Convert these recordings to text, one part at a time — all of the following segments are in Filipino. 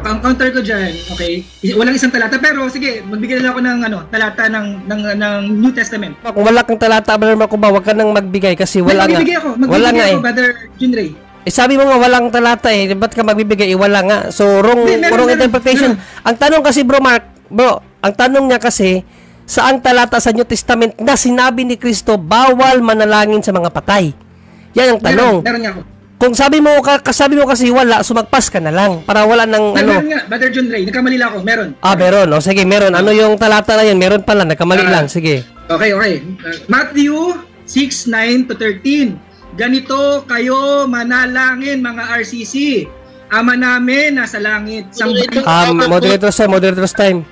ang counter ko dyan, okay, walang isang talata, pero sige, magbigay na ako ng talata ng New Testament. Kung wala kang talata, Brother Mark Cumbao, wag ka nang magbigay kasi wala nga. Magbibigay ako, Brother Junray. Sabi mo nga walang talata ba't ka magbibigay? Wala nga. So, wrong interpretation. Meron. Ang tanong kasi, Bro, ang tanong niya kasi, saang talata sa New Testament na sinabi ni Kristo, bawal manalangin sa mga patay? Yan ang tanong. Meron nga ako. Kung sabi mo kasi wala, sumagpas ka na lang para wala nang meron nga, Brother John Ray, nagkamali lang ako, meron. Meron. O sige, meron. Ano yung talata na yun? Meron pala, nagkamali lang. Sige. Okay. Matthew 6:9-13. Ganito kayo manalangin mga RCC. Ama namin nasa langit. Moderator's time.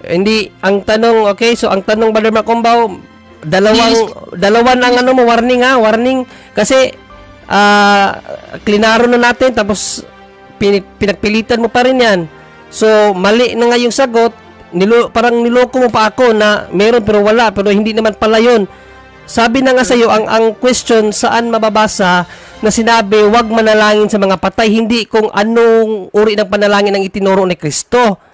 Hindi, ang tanong, okay, so ang tanong, Brother Mark Cumbao, dalawan ang warning kasi klinaro na natin tapos pinagpilitan mo pa rin yan. So mali na nga yung sagot, parang niloko mo pa ako na meron pero wala, pero hindi naman pala yun. Sabi na nga sa iyo, ang question saan mababasa na sinabi wag manalangin sa mga patay, hindi kung anong uri ng panalangin ang itinuro ni Kristo.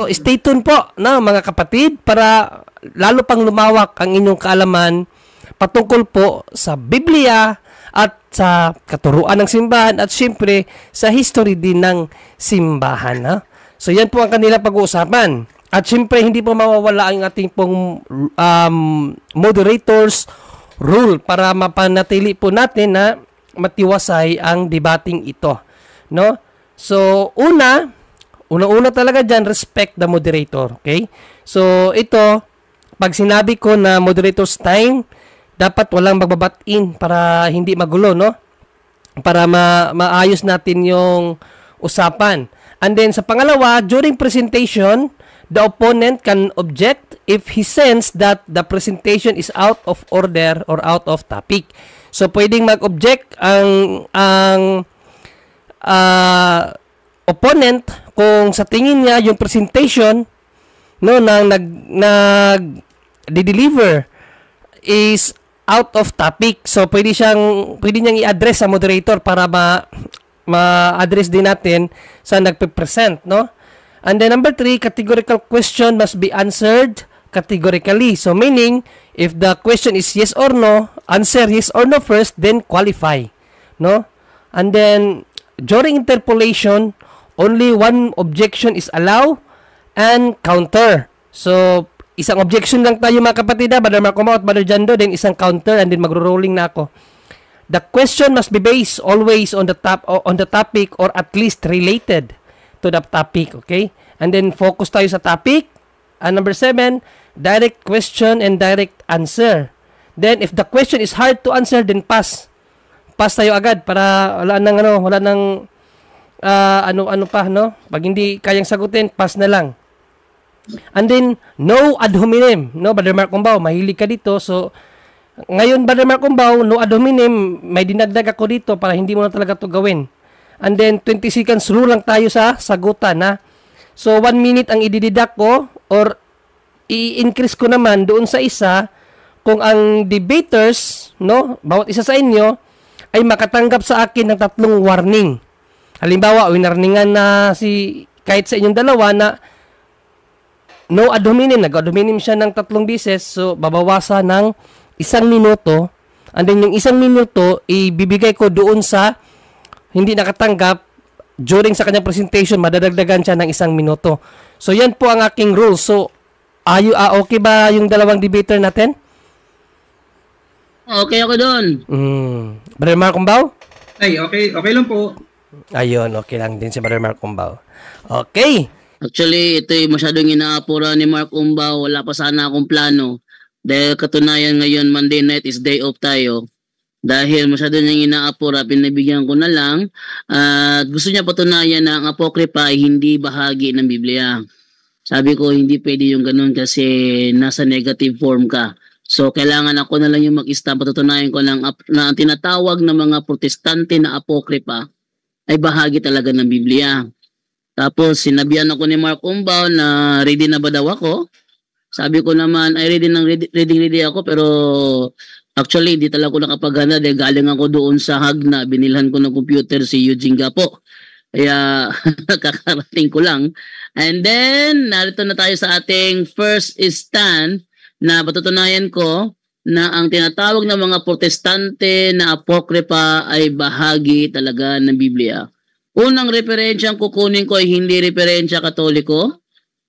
So, stay tuned po mga kapatid para lalo pang lumawak ang inyong kaalaman patungkol po sa Biblia at sa katuruan ng simbahan at syempre sa history din ng simbahan. So yan po ang kanila pag-uusapan. At syempre hindi po mawawala ang ating pong moderators rule para mapanatili po natin na matiwasay ang debating ito. No? So Una talaga dyan, respect the moderator, okay? So, ito, pag sinabi ko na moderator's time, dapat walang magbabatin para hindi magulo, no? Para maayos natin yung usapan. And then, sa pangalawa, during presentation, the opponent can object if he senses that the presentation is out of order or out of topic. So, pwedeng mag-object ang opponent kung sa tingin niya yung presentation nang nag-deliver is out of topic. So pwede niyang i-address sa moderator para ma-address din natin sa nagpe-present, no? And then number 3, categorical question must be answered categorically. So meaning if the question is yes or no, answer yes or no first, then qualify, no? And then during interpolation, only one objection is allowed and counter. So, isang objection lang tayo mga kapatid, Brother Mark Cumbao at Brother Jando, then isang counter, and then magro-rolling na ako. The question must be based always on the topic or at least related to the topic, okay? And then focus tayo sa topic. And number 7, direct question and direct answer. Then if the question is hard to answer, then pass. Pass tayo agad para wala nang ano pa, no? Pag hindi kayang sagutin, pass na lang. And then, no ad hominem, no? Brother Mark Cumbao, mahilig ka dito. So, ngayon, Brother Mark Cumbao, no ad hominem, may dinagdag ako dito para hindi mo na talaga to gawin. And then, 20 seconds rule lang tayo sa sagutan, ha? So, 1 minute ang idideduct ko or i-increase ko naman doon sa isa kung ang debaters, no? Bawat isa sa inyo ay makatanggap sa akin ng 3 warning. Halimbawa, winarningan na kahit sa inyong dalawa na no ad hominem, nag-ad hominem siya ng 3 beses, so babawasan ng 1 minuto, and then yung 1 minuto, ibibigay ko doon sa hindi nakatanggap during sa kanyang presentation, madadagdagan siya ng 1 minuto. So, yan po ang aking rules. So, okay ba yung dalawang debater natin? Okay ako doon. Brother Mark Cumbao? Ay, okay lang po. Ayun, okay lang din si Brother Mark Cumbao. Okay. Actually, ito yung masyadong inaapura ni Mark Cumbao. Wala pa sana akong plano. Dahil katunayan ngayon, Monday night is day off tayo. Dahil masyado niyang inaapura, pinabigyan ko na lang. At gusto niya patunayan na ang Apokripa ay hindi bahagi ng Biblia. Sabi ko, hindi pwede yung ganun kasi nasa negative form ka. So, kailangan ako na lang yung mag-stamp. Patutunayan ko lang na ang tinatawag ng mga protestante na apokripa ay bahagi talaga ng Biblia. Tapos, sinabihan ako ni Mark Umbaw na ready na ba daw ako? Sabi ko naman, ay ready ako, pero actually, di talaga ako nakapaghanda dahil galing ako doon sa Hagna. Binilhan ko ng computer si Eugene Gapo. Kaya, kakarating ko lang. And then, narito na tayo sa ating first stand na patutunayan ko na ang tinatawag ng mga protestante na apokripa ay bahagi talaga ng Biblia. Unang referensya ang kukunin ko ay hindi referensya katoliko,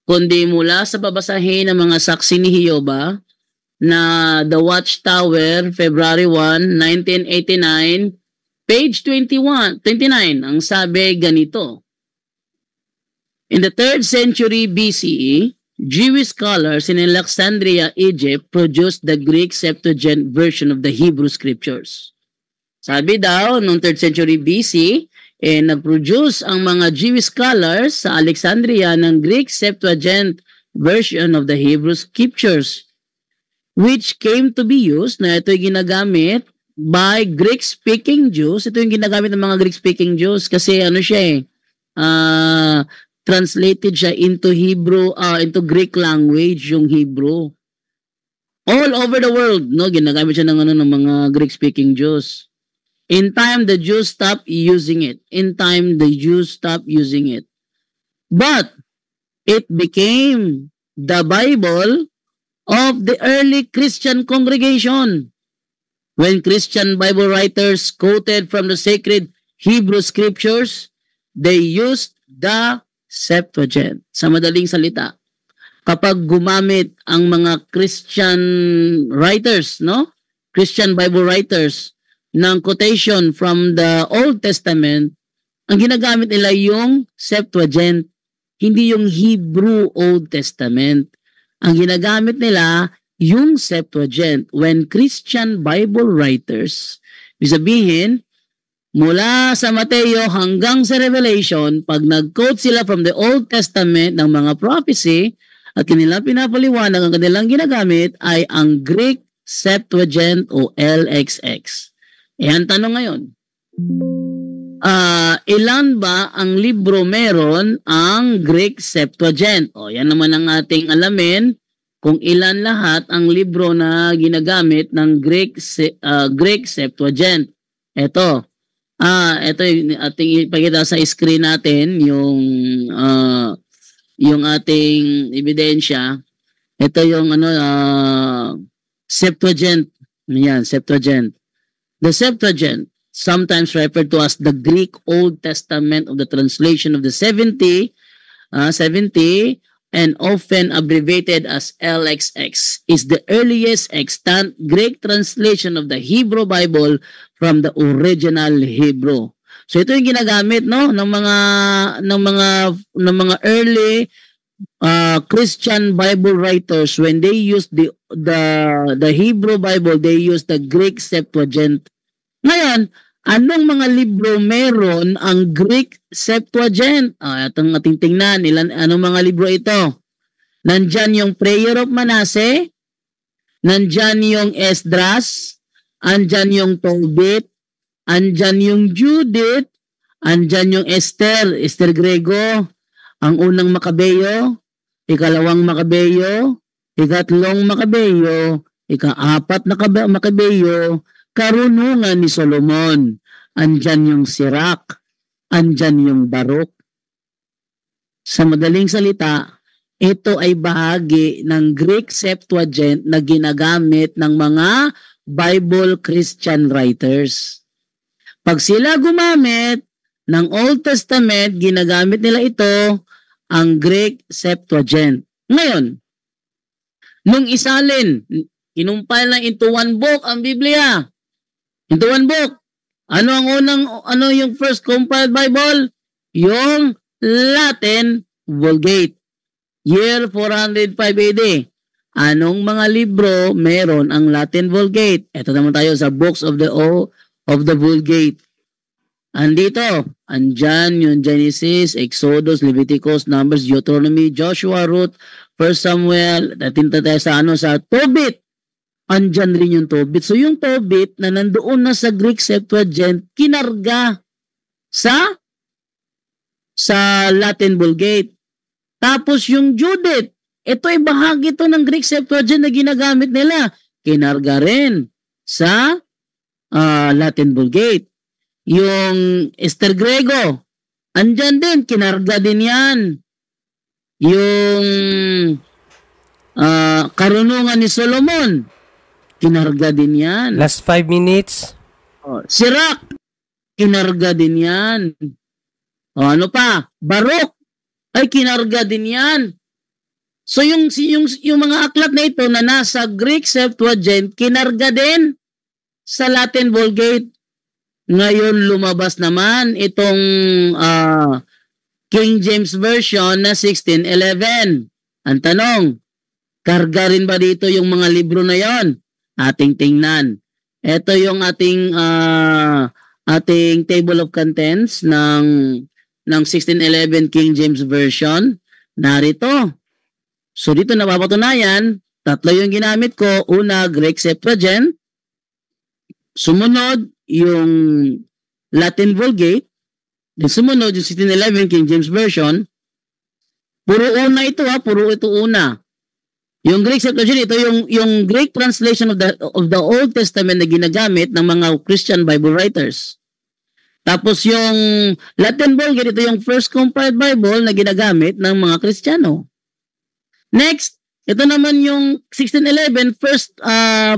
kundi mula sa babasahin ng mga saksi ni Jehovah na The Watchtower, February 1, 1989, page 29. Ang sabi ganito. In the 3rd century BCE, Jewish scholars in Alexandria, Egypt, produced the Greek Septuagint version of the Hebrew Scriptures. Sabi daw, noong 3rd century BC, nag-produce ang mga Jewish scholars sa Alexandria ng Greek Septuagint version of the Hebrew Scriptures, which came to be used, na ito'y ginagamit by Greek-speaking Jews. Ito yung ginagamit ng mga Greek-speaking Jews kasi ano siya translated siya into Hebrew, into Greek language, yung Hebrew. All over the world, no, ginagamit siya ng mga Greek-speaking Jews. In time, the Jews stopped using it. But it became the Bible of the early Christian congregation. When Christian Bible writers quoted from the sacred Hebrew scriptures, they used the Septuagint. Sa madaling salita, kapag gumamit ang mga Christian writers, no? Christian Bible writers ng quotation from the Old Testament, ang ginagamit nila yung Septuagint, hindi yung Hebrew Old Testament. Ang ginagamit nila yung Septuagint. When Christian Bible writers, sabihin, mula sa Mateo hanggang sa Revelation, pag nag-quote sila from the Old Testament ng mga prophecy, at kanilang pinapaliwanag, ang kanilang ginagamit ay ang Greek Septuagint o LXX. Ang tanong ngayon, ilan ba ang libro meron ang Greek Septuagint? Yan naman ang ating alamin kung ilan lahat ang libro na ginagamit ng Greek Septuagint. Ito yung ating ipakita sa screen natin, yung ating ebidensya. Ito yung Septuagint. Yan, Septuagint. The Septuagint, sometimes referred to as the Greek Old Testament of the translation of the 70, and often abbreviated as LXX, is the earliest extant Greek translation of the Hebrew Bible from the original Hebrew. So ito yung ginagamit, no, ng mga early Christian Bible writers. When they use the Hebrew Bible, they use the Greek Septuagint. Ngayon, anong mga libro meron ang Greek Septuagint? Itong ating tingnan, anong mga libro ito? Nandyan yung Prayer of Manasseh, nandyan yung Esdras, andyan yung Tobit, andyan yung Judith, andyan yung Esther Grego, ang unang Makabeyo, ikalawang Makabeyo, ikatlong Makabeyo, ikaapat na Makabeyo, Karunungan ni Solomon, andyan yung Sirach, andyan yung Baruch. Sa madaling salita, ito ay bahagi ng Greek Septuagint na ginagamit ng mga Bible Christian writers. Pag sila gumamit ng Old Testament, ginagamit nila ito ang Greek Septuagint. Ngayon, nung isalin, kinumpile na into one book ang Biblia. Into one book. Ano yung first compiled Bible? Yung Latin Vulgate. Year 405 AD. Anong mga libro meron ang Latin Vulgate? Ito naman tayo sa books of the Vulgate. Andito, andyan yung Genesis, Exodus, Leviticus, Numbers, Deuteronomy, Joshua, Ruth, 1 Samuel. Tatinta tayo sa Tobit. andyan rin yung Tobit. So yung Tobit na nandoon na sa Greek Septuagint, kinarga sa Latin Vulgate. Tapos yung Judith, ito ay bahagi to ng Greek Septuagint na ginagamit nila. Kinarga rin sa Latin Vulgate. Yung Esther Grego, andyan din, kinarga din yan. Yung Karunungan ni Solomon, kinarga din yan. Last 5 minutes. Sirach, kinarga din yan. Ano pa? Baruch, ay kinarga din yan. So yung mga aklat na ito na nasa Greek Septuagint, kinarga din sa Latin Vulgate. Ngayon lumabas naman itong King James Version na 1611. Ang tanong, karga rin ba dito yung mga libro na yon? Ating tingnan. Ito yung ating table of contents ng 1611 King James Version. Narito. So dito napapatunayan, tatlo yung ginamit ko. Una, Greek Septuagint. Sumunod, yung Latin Vulgate. Then sumunod, yung 1611 King James Version. Puro una ito puro ito una. Yung Greek Septuagint, ito yung Greek translation of the Old Testament na ginagamit ng mga Christian Bible writers. Tapos yung Latin Vulgate, ito yung first compiled Bible na ginagamit ng mga Kristiyano. Next, ito naman yung 1611 first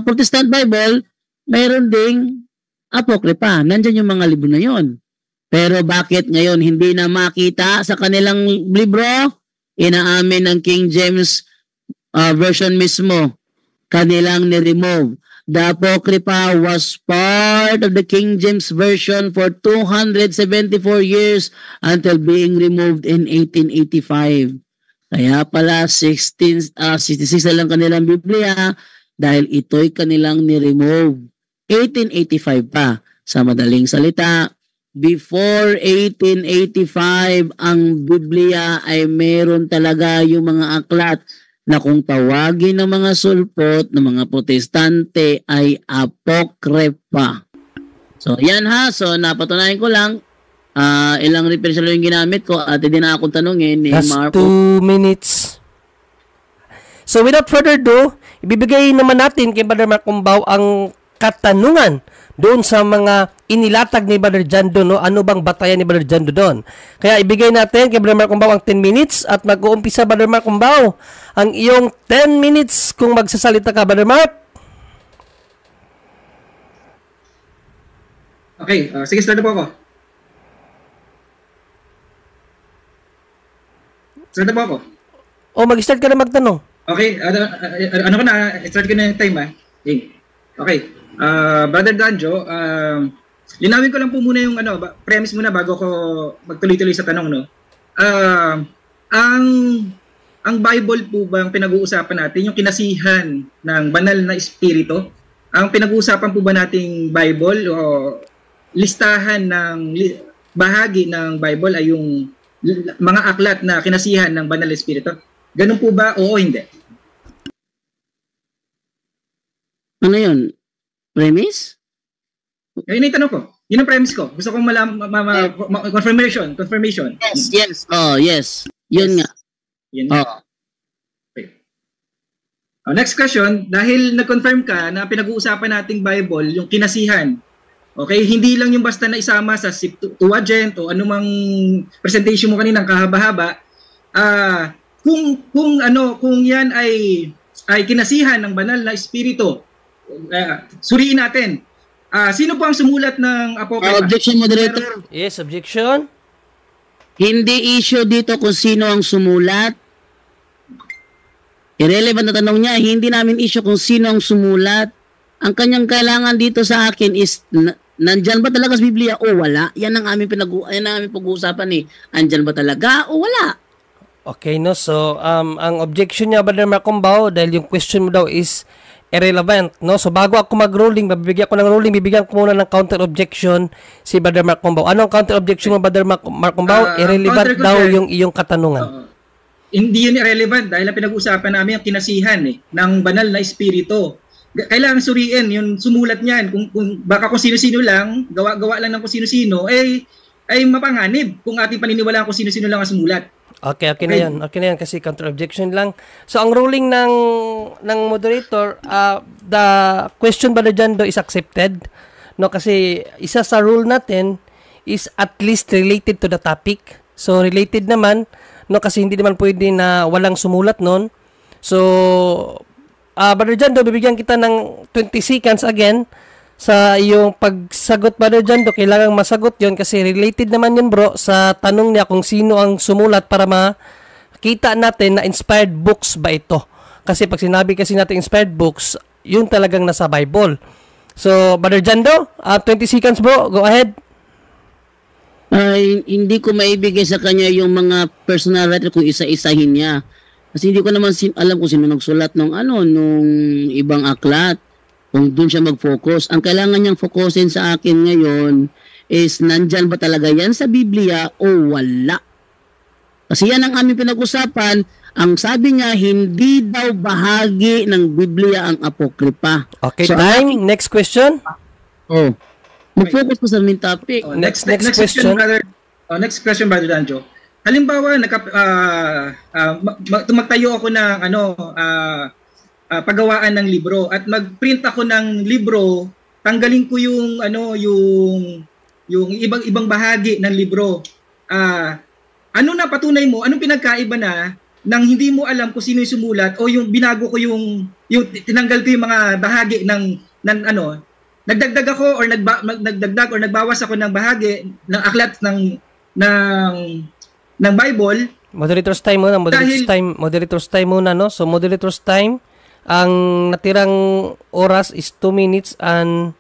Protestant Bible, mayroon ding apokripa. Nandyan yung mga libro na yon. Pero bakit ngayon hindi na makita sa kanilang libro? Inaamin ng King James Version mismo. Kanilang ni-remove. The apokripa was part of the King James Version for 274 years until being removed in 1885. Kaya pala 66 na lang kanilang Biblia dahil ito'y kanilang ni-remove. 1885 pa. Sa madaling salita, before 1885, ang Biblia ay meron talaga yung mga aklat na kung tawagin ng mga sulpot ng mga Protestante ay apokrypha. So yan So napatunayan ko lang ilang reference yung ginamit ko at hindi na akong tanungin ni Last Marco. 2 minutes. So without further ado, ibibigay naman natin kay Brother Mark Cumbaw ang katanungan doon sa mga inilatag ni Brother Jando, no? Ano bang batayan ni Brother Jando doon? Kaya ibigay natin kay Brother Mark Cumbaw ang 10 minutes at mag-uumpisa, Brother Mark Cumbaw, ang iyong 10 minutes kung magsasalita ka, Brother Mark. Okay, sige, start na po ako. Start na po ako. Mag-start ka na magtanong. Okay, ano ko na, start ko na yung time Okay, Brother Danjo, linawin ko lang po muna yung premise muna bago ko magtuloy-tuloy sa tanong, no? Ang Bible po ba ang pinag-uusapan natin, yung kinasihan ng banal na espiritu? Ang pinag-uusapan po ba nating Bible o listahan ng bahagi ng Bible ay yung mga aklat na kinasihan ng banal na espiritu? Ganun po ba? Oo, hindi. Ano yun? Premise? Yun yung tanong ko. Yun ang premise ko. Gusto kong confirmation. Yes. Oh, yes. Yun nga. Yun nga. Okay. Next question. Dahil nag-confirm ka na pinag-uusapan nating Bible, yung kinasihan. Okay? Hindi lang yung basta na isama sa Septuagint o anumang presentation mo kaninang kahaba-haba. Kung yan ay kinasihan ng banal na espiritu, suriin natin. Sino po ang sumulat ng Apokrypha? Objection, moderator. Yes, objection. Hindi issue dito kung sino ang sumulat. Irrelevant na tanong niya. Hindi namin issue kung sino ang sumulat. Ang kanyang kailangan dito sa akin is, nandyan ba talaga sa Biblia o wala? Yan ang aming pag-uusapan Andyan ba talaga o wala? Okay, no? So, ang objection niya, Brother Mark Cumbaw, dahil yung question mo daw is irrelevant, no? So, bago ako mag-ruling, bibigyan ko muna ng counter-objection si Brother Mark Cumbaw. Anong counter-objection mo, Brother Mark Cumbaw? Irrelevant daw yung iyong katanungan. Hindi yun irrelevant dahil ang pinag-uusapan namin yung kinasihan ng banal na espiritu. kailangan suriin yung sumulat niyan. Kung baka kung sino-sino lang, gawa lang ng kung sino-sino, ay mapanganib kung ating paniniwalaan kung sino-sino lang ang sumulat. Okay na yan. Okay na yan kasi counter-objection lang. So, ang ruling ng moderator, the question ba dyan is accepted? No, kasi isa sa rule natin is at least related to the topic. So, related naman, no, kasi hindi naman pwede na walang sumulat nun. So, Brother Jando, bibigyan kita ng 20 seconds again sa iyong pagsagot, Brother Jando. Kailangang masagot yon kasi related naman yun, bro, sa tanong niya kung sino ang sumulat para makita natin na inspired books ba ito. Kasi pag sinabi kasi natin inspired books, yun talagang nasa Bible. So, Brother Jando, 20 seconds, bro. Go ahead. Hindi ko maibigay sa kanya yung mga personal writer kung isa-isahin niya. Kasi hindi ko naman alam kung sino nagsulat nung ibang aklat. Kung doon siya mag-focus. Ang kailangan niyang focusin sa akin ngayon is nandyan ba talaga yan sa Biblia o wala. Kasi yan ang aming pinag-usapan. Ang sabi niya, hindi daw bahagi ng Biblia ang Apokripa. Okay, so, time. Next question. Mag-focus po sa main topic. Next question. Next question, Brother Danjo. Halimbawa, magtayo ako ng paggawaan ng libro at mag-print ako ng libro, tanggalin ko yung ibang bahagi ng libro. Ano na patunay mo? Anong pinagkaiba na nang hindi mo alam kung sino yung sumulat o yung binago ko yung tinanggal ko yung mga bahagi ng nagdagdag ako or nagdagdag or nagbawas ako ng bahagi ng aklat ng Bible. Moderator's time muna, no? So, moderator's time, ang natirang oras is 2 minutes and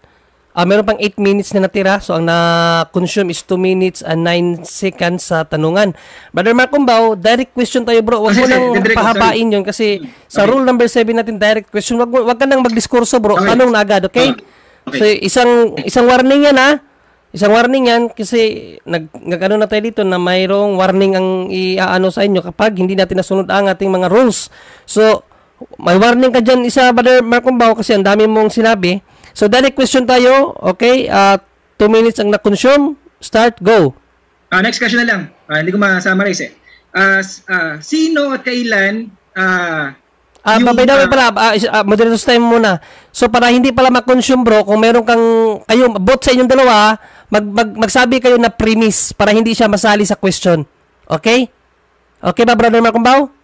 meron pang 8 minutes na natira. So, ang na-consume is 2 minutes and 9 seconds sa tanungan. Brother Mark Umbao, direct question tayo, bro. Huwag mo nang pahabain yun kasi sa rule number 7 natin, direct question. Huwag ka nang magdiskurso, bro. Okay. Tanong na agad, okay? So, isang warning yan, ha? Isang warning yan kasi nag-ano na tayo dito na mayroong warning ang iaano sa inyo kapag hindi natin nasunod ang ating mga rules. So, may warning ka dyan isa, Brother Mark Umbao, kasi ang dami mong sinabi. So, direct question tayo. Okay? 2 minutes ang na-consume. Start, go. Next question na lang. Hindi ko ma-summarize eh. Sino at kailan by the way pala, moderator's time muna. So, para hindi pala ma-consume, bro, kung meron kayo, both sa inyong dalawa, magsabi kayo na premise para hindi siya masali sa question. Okay? Okay ba, Brother Mark Umbao?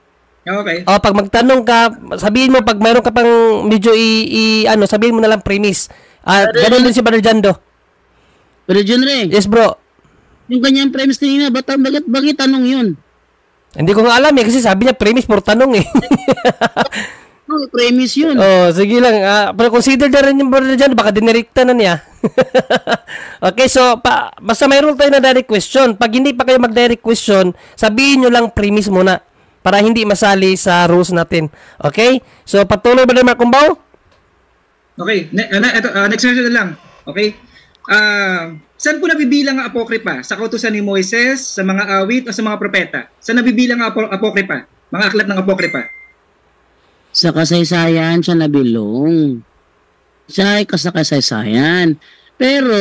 Okay. O, pag magtanong ka, sabihin mo, pag meron ka pang medyo sabihin mo na lang premise. Ganun din si Brother Jando. Brother Junre. Yes, bro. Yung kanyang premise kanina, bakit tanong yun? Hindi ko nga alam kasi sabi niya premise for tanong eh. Premise yun. Sige lang. Pero consider na rin yung brother dyan, baka dinirekta na niya. Okay, so basta mayroon tayo na direct question. Pag hindi pa kayo mag-direct question, sabihin nyo lang premise muna para hindi masali sa rules natin. Okay? So patuloy ba na Mark Umbao? Okay. Next question na lang. Okay? Saan po nabibilang ang Apokripa? Sa kautusan ni Moises, sa mga awit, o sa mga propeta? Saan nabibilang ang Apokripa? Mga aklat ng Apokripa? Sa kasaysayan siya nabilong. Siya ay kasaysayan. Pero,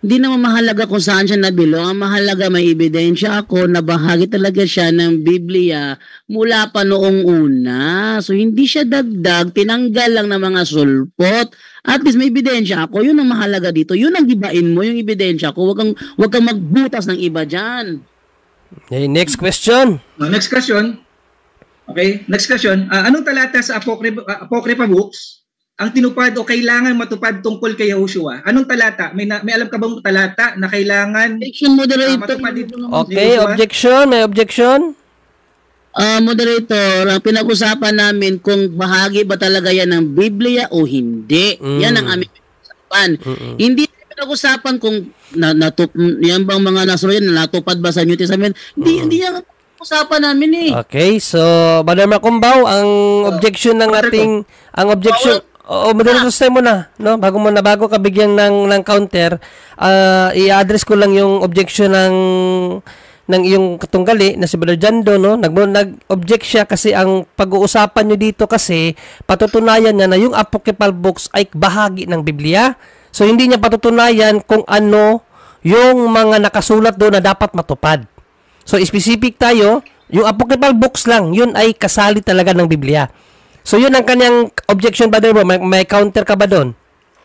hindi naman mahalaga kung saan siya nabilong. Ang mahalaga, may ebidensya ako na bahagi talaga siya ng Biblia mula pa noong una. So, hindi siya dagdag, tinanggal lang ng mga sulpot. At least may ebidensya ako. Yun ang mahalaga dito. Yun ang gibain mo, yung ebidensya ko. Huwag kang magbutas ng iba dyan. Okay, next question. Next question. Okay, next question. Anong talata sa Apocrypha books ang tinupad o kailangan matupad tungkol kay Yahushua? Anong talata? May alam ka bang talata na kailangan matupad dito? Okay, objection. May objection? Moderator, ang pinag-usapan namin kung bahagi ba talaga yan ng Biblia o hindi. Yan ang aming pinag-usapan. Hindi pinag-usapan kung yan bang mga nasunod yan, natupad ba sa New Testament? Hindi yan usapan namin eh. Okay, so Brother Mark Umbao, ang objection ng ating moderator time mo na, no? Bago ka bigyan ng counter, i-address ko lang yung objection ng iyong katunggali na si Brother Jando, no? Nag-object siya kasi ang pag-uusapan nyo dito kasi patutunayan niya na yung apocryphal books ay bahagi ng Biblia. So hindi niya patutunayan kung ano yung mga nakasulat doon na dapat matupad. So specific tayo, yung apocryphal books lang, yun ay kasali talaga ng Biblia. So yun ang kanyang objection, Brother Bro. May counter ka ba doon?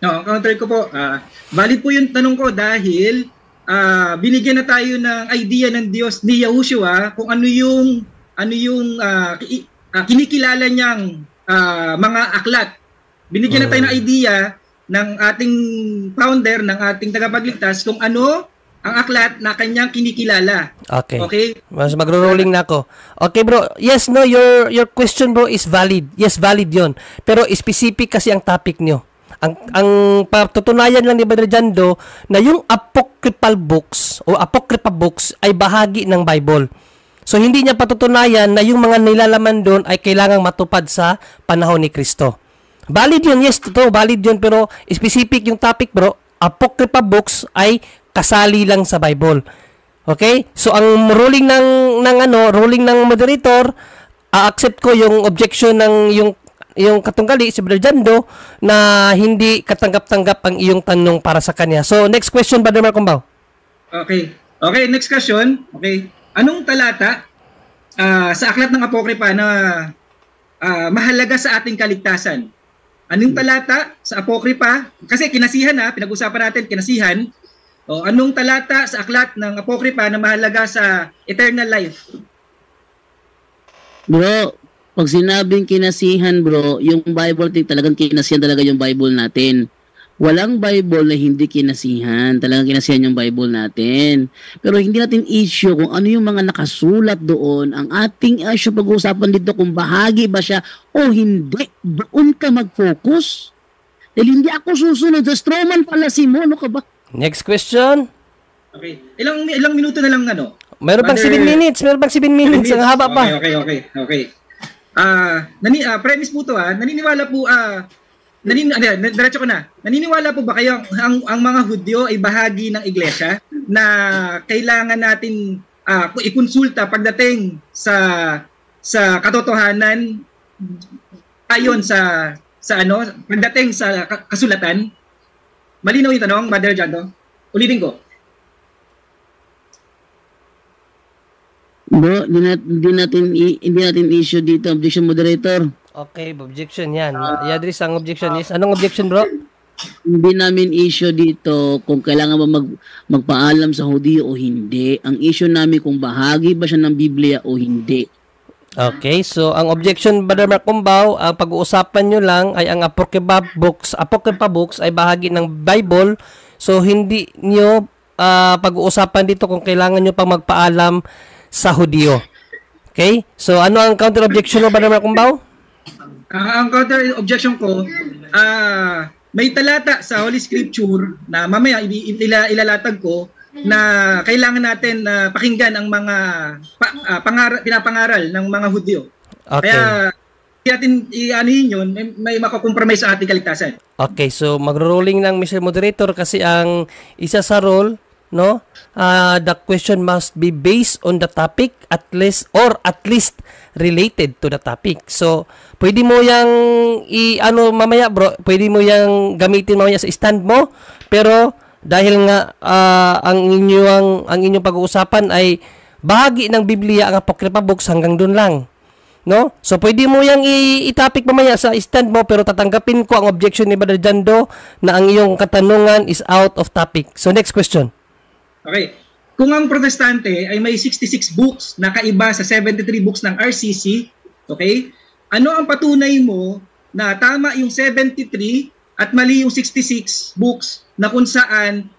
No, counter ko po. Valid po yung tanong ko dahil binigyan na tayo ng idea ng Diyos ni Yahushua kung ano yung kinikilala niyang mga aklat. Binigyan na tayo ng idea ng ating founder, ng ating tagapagligtas kung ano ang aklat na kanyang kinikilala. Okay. Okay? Mas magro-rolling na ako. Okay, bro. Yes, no, your question, bro, is valid. Yes, valid 'yon. Pero specific kasi ang topic nyo. Ang patutunayan lang ni Brother Jando na yung apocryphal books o apocrypha books ay bahagi ng Bible. So hindi niya patutunayan na yung mga nilalaman doon ay kailangang matupad sa panahon ni Kristo. Valid 'yun, yes, totoo, valid 'yun, pero specific yung topic, bro. Apocrypha books ay kasali lang sa Bible. Okay? So ang ruling ng moderator, accept ko yung objection ng yung katunggali si Brother Jando na hindi katanggap-tanggap ang iyong tanong para sa kanya. So next question, Brother Marcombaw. Okay. Okay, next question. Okay. Anong talata sa aklat ng Apokripa na mahalaga sa ating kaligtasan? Anong talata sa Apokripa? Kasi kinasihan pinag-usapan natin kinasihan. O anong talata sa aklat ng Apokripa na mahalaga sa eternal life? Bro, pag sinabing kinasihan, bro, yung Bible talagang kinasihan talaga yung Bible natin. Walang Bible na hindi kinasihan. Talagang kinasihan yung Bible natin. Pero hindi natin issue kung ano yung mga nakasulat doon. Ang ating issue pag-uusapan dito kung bahagi ba siya o hindi. Doon ka mag-focus. Dahil hindi ako susunod sa Stroman fallacy mo. Ano ka ba? Next question. Okay. Ilang minuto na lang Meron pang 7 minutes. Meron pang 7 minutes. Ang haba pa. Okay. Premise po to naniniwala po diretso ko na. Naniniwala po ba kayo ang mga Hudyo ay bahagi ng iglesia na kailangan natin ikonsulta pagdating sa katotohanan ayon sa pagdating sa kasulatan? Malinaw yung tanong, Mother Jando. Ulitin ko. Bro, hindi natin issue dito, objection moderator. Okay, objection yan. Yadris, ang objection is, anong objection, bro? Hindi namin issue dito kung kailangan ba magpaalam sa Hudyo o hindi. Ang issue namin kung bahagi ba siya ng Biblia o hindi. Okay, so ang objection, Brother Marcombaw, ang pag-uusapan nyo lang ay ang apocrypha books ay bahagi ng Bible. So hindi nyo pag-uusapan dito kung kailangan nyo pang magpaalam sa Hudyo. Okay? So ano ang counter objection mo, Brother Marcombaw? Ang counter objection ko, may talata sa Holy Scripture na mamaya ilalatag ko na kailangan natin pakinggan ang mga pinapangaral ng mga Hudyo. Okay. Kaya natin i-anuhin yun, may makakompromise sa ating kaligtasan. Okay, so magro-rolling lang, Mr. Moderator, kasi ang isa sa role, no, the question must be based on the topic at least related to the topic. So, pwede mo yang mamaya, bro, pwede mo yang gamitin mamaya sa stand mo, pero dahil nga ang inyong pag-uusapan ay bahagi ng Biblia, ang Apocrypha books, hanggang doon lang. No? So pwede mo yang i-topic mamaya sa stand mo, pero tatanggapin ko ang objection ni Brother Jando na ang iyong katanungan is out of topic. So next question. Okay. Kung ang Protestante ay may 66 books na kaiba sa 73 books ng RCC, okay? Ano ang patunay mo na tama yung 73 at mali yung 66 books na kung saan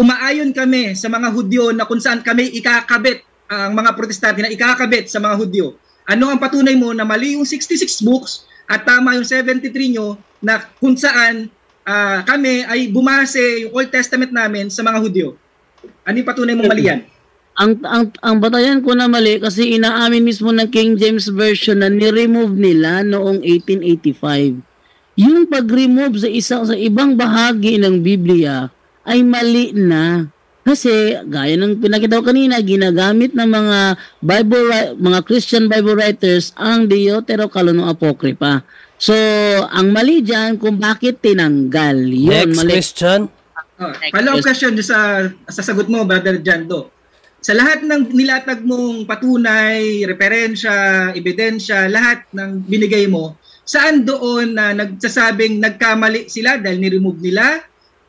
umaayon kami sa mga Hudyo na kung saan kami ikakabit, ang mga Protestante na ikakabit sa mga Hudyo? Ano ang patunay mo na mali yung 66 books at tama yung 73 nyo na kung saan kami ay bumase yung Old Testament namin sa mga Hudyo? Ano yung patunay mong mali yan? Ang batayan ko na mali kasi inaamin mismo ng King James Version na ni-remove nila noong 1885. Yung pag-remove sa ibang bahagi ng Biblia ay mali na. Kasi gaya ng pinakita ko kanina, ginagamit ng mga Christian Bible writers ang Deuterocanon Apocrypha. So, ang mali diyan kung bakit tinanggal. Yun, Next mali. question. Follow-up question sa sagot mo, Brother Jando. Sa lahat ng nilatag mong patunay, referensya, ebidensya, lahat ng binigay mo, saan doon na nagsasabing nagkamali sila dahil ni-remove nila?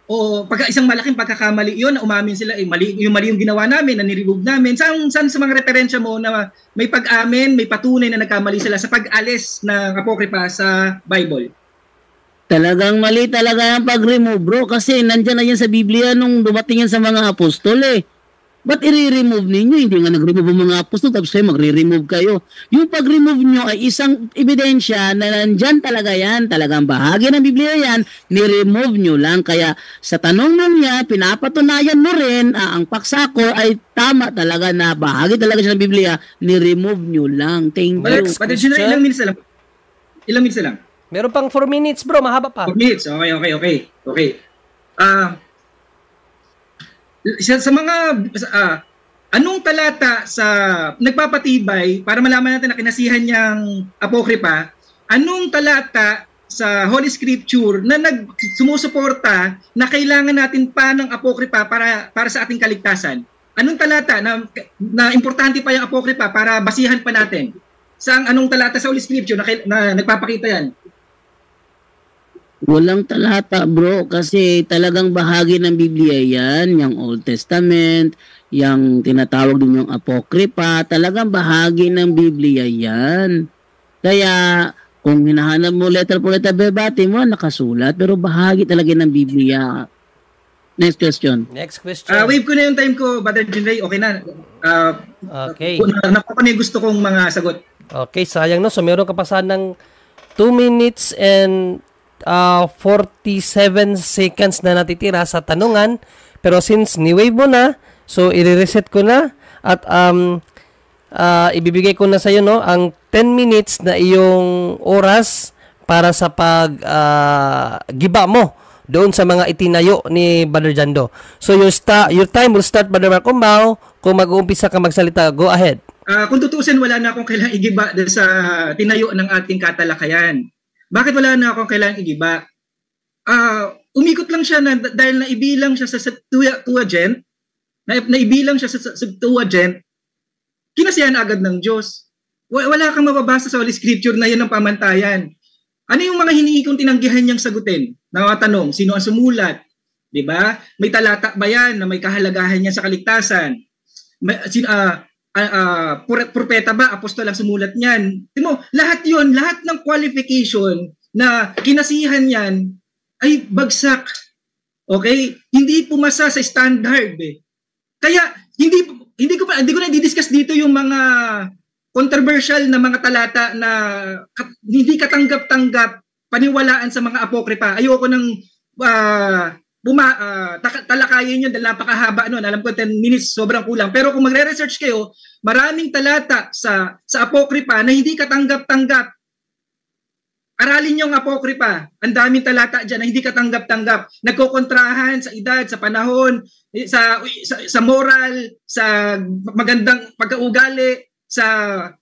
O isang malaking pagkakamali yun na umamin sila, mali yung ginawa namin, na ni-remove namin. Saan sa mga referensya mo na may pag-amin, may patunay na nagkamali sila sa pag-alis ng Apocrypha sa Bible? Talagang mali talaga yung pag-remove, bro. Kasi nandyan na yan sa Biblia nung dumating yan sa mga apostol eh. Ba't i-remove ninyo? Hindi nga nag-remove ang mga apostol, tapos kayo magre-remove kayo. Yung pag-remove nyo ay isang ebidensya na nandyan talaga yan. Talagang bahagi ng Biblia yan, ni-remove nyo lang. Kaya sa tanong mo niya, pinapatunayan mo rin ang paksa ko ay tama talaga na bahagi talaga siya ng Biblia, ni-remove nyo lang. Thank you. But ilang minutes na lang? Ilang minutes na lang? Meron pang 4 minutes, bro. Mahaba pa. 4 minutes. Okay. Sa mga anong talata sa nagpapatibay para malaman natin na kinasihan niyang Apocrypha, anong talata sa Holy Scripture na sumusuporta na kailangan natin pa ng Apocrypha para sa ating kaligtasan? Anong talata na importante pa yung Apocrypha para basihan pa natin? Anong talata sa Holy Scripture na nagpapakita yan? Walang talata, bro, kasi talagang bahagi ng Biblia yan, yung Old Testament, yung tinatawag din yung Apocrypha, talagang bahagi ng Biblia yan. Kaya, kung hinahanap mo letter for letter verbati mo, nakasulat, pero bahagi talaga ng Biblia. Next question. Wave ko na yung time ko, Brother Jinray, okay na. Okay. Nakuha na yung gusto kong mga sagot. Okay, sayang no. So, meron ka pa sanang 2 minutes and 47 seconds na natitira sa tanungan, pero since ni-wave mo na, so i-reset ko na at ibibigay ko na sa iyo no ang 10 minutes na iyong oras para sa giba mo doon sa mga itinayo ni Brother Jando. So your time will start, Brother Mark Umbao. Kung mag-uumpisa ka magsalita, go ahead. Kung tutuusin, wala na akong kailangang igiba sa tinayo ng ating katalakayan. Bakit wala na akong kailangang igiba? Umikot lang siya dahil naibilang siya sa Septuagint, naibilang siya sa Septuagint, kinasiyahan agad ng Diyos. Wala kang mababasa sa Holy Scripture na yan ang pamantayan. Ano yung mga hinihingi kong tinanggihan niyang sagutin? Nakatanong, sino ang sumulat? Diba? May talata ba yan na may kahalagahan niya sa kaligtasan? Propeta ba, apostol ang sumulat niyan? Lahat yon, lahat ng qualification na kinasihan yan ay bagsak. Okay? Hindi pumasa sa standard eh. Kaya hindi ko na i-discuss dito yung mga controversial na mga talata na hindi katanggap-tanggap paniwalaan sa mga apokrypha. Ayoko nang talakayin yun dahil napakahaba nun. Alam ko 10 minutes sobrang kulang. Pero kung magre-research kayo, maraming talata sa Apocrypha na hindi katanggap-tanggap. Aralin yung Apocrypha. Ang daming talata dyan na hindi katanggap-tanggap. Nagkokontrahan sa edad, sa panahon, sa moral, sa magandang pagkaugali, sa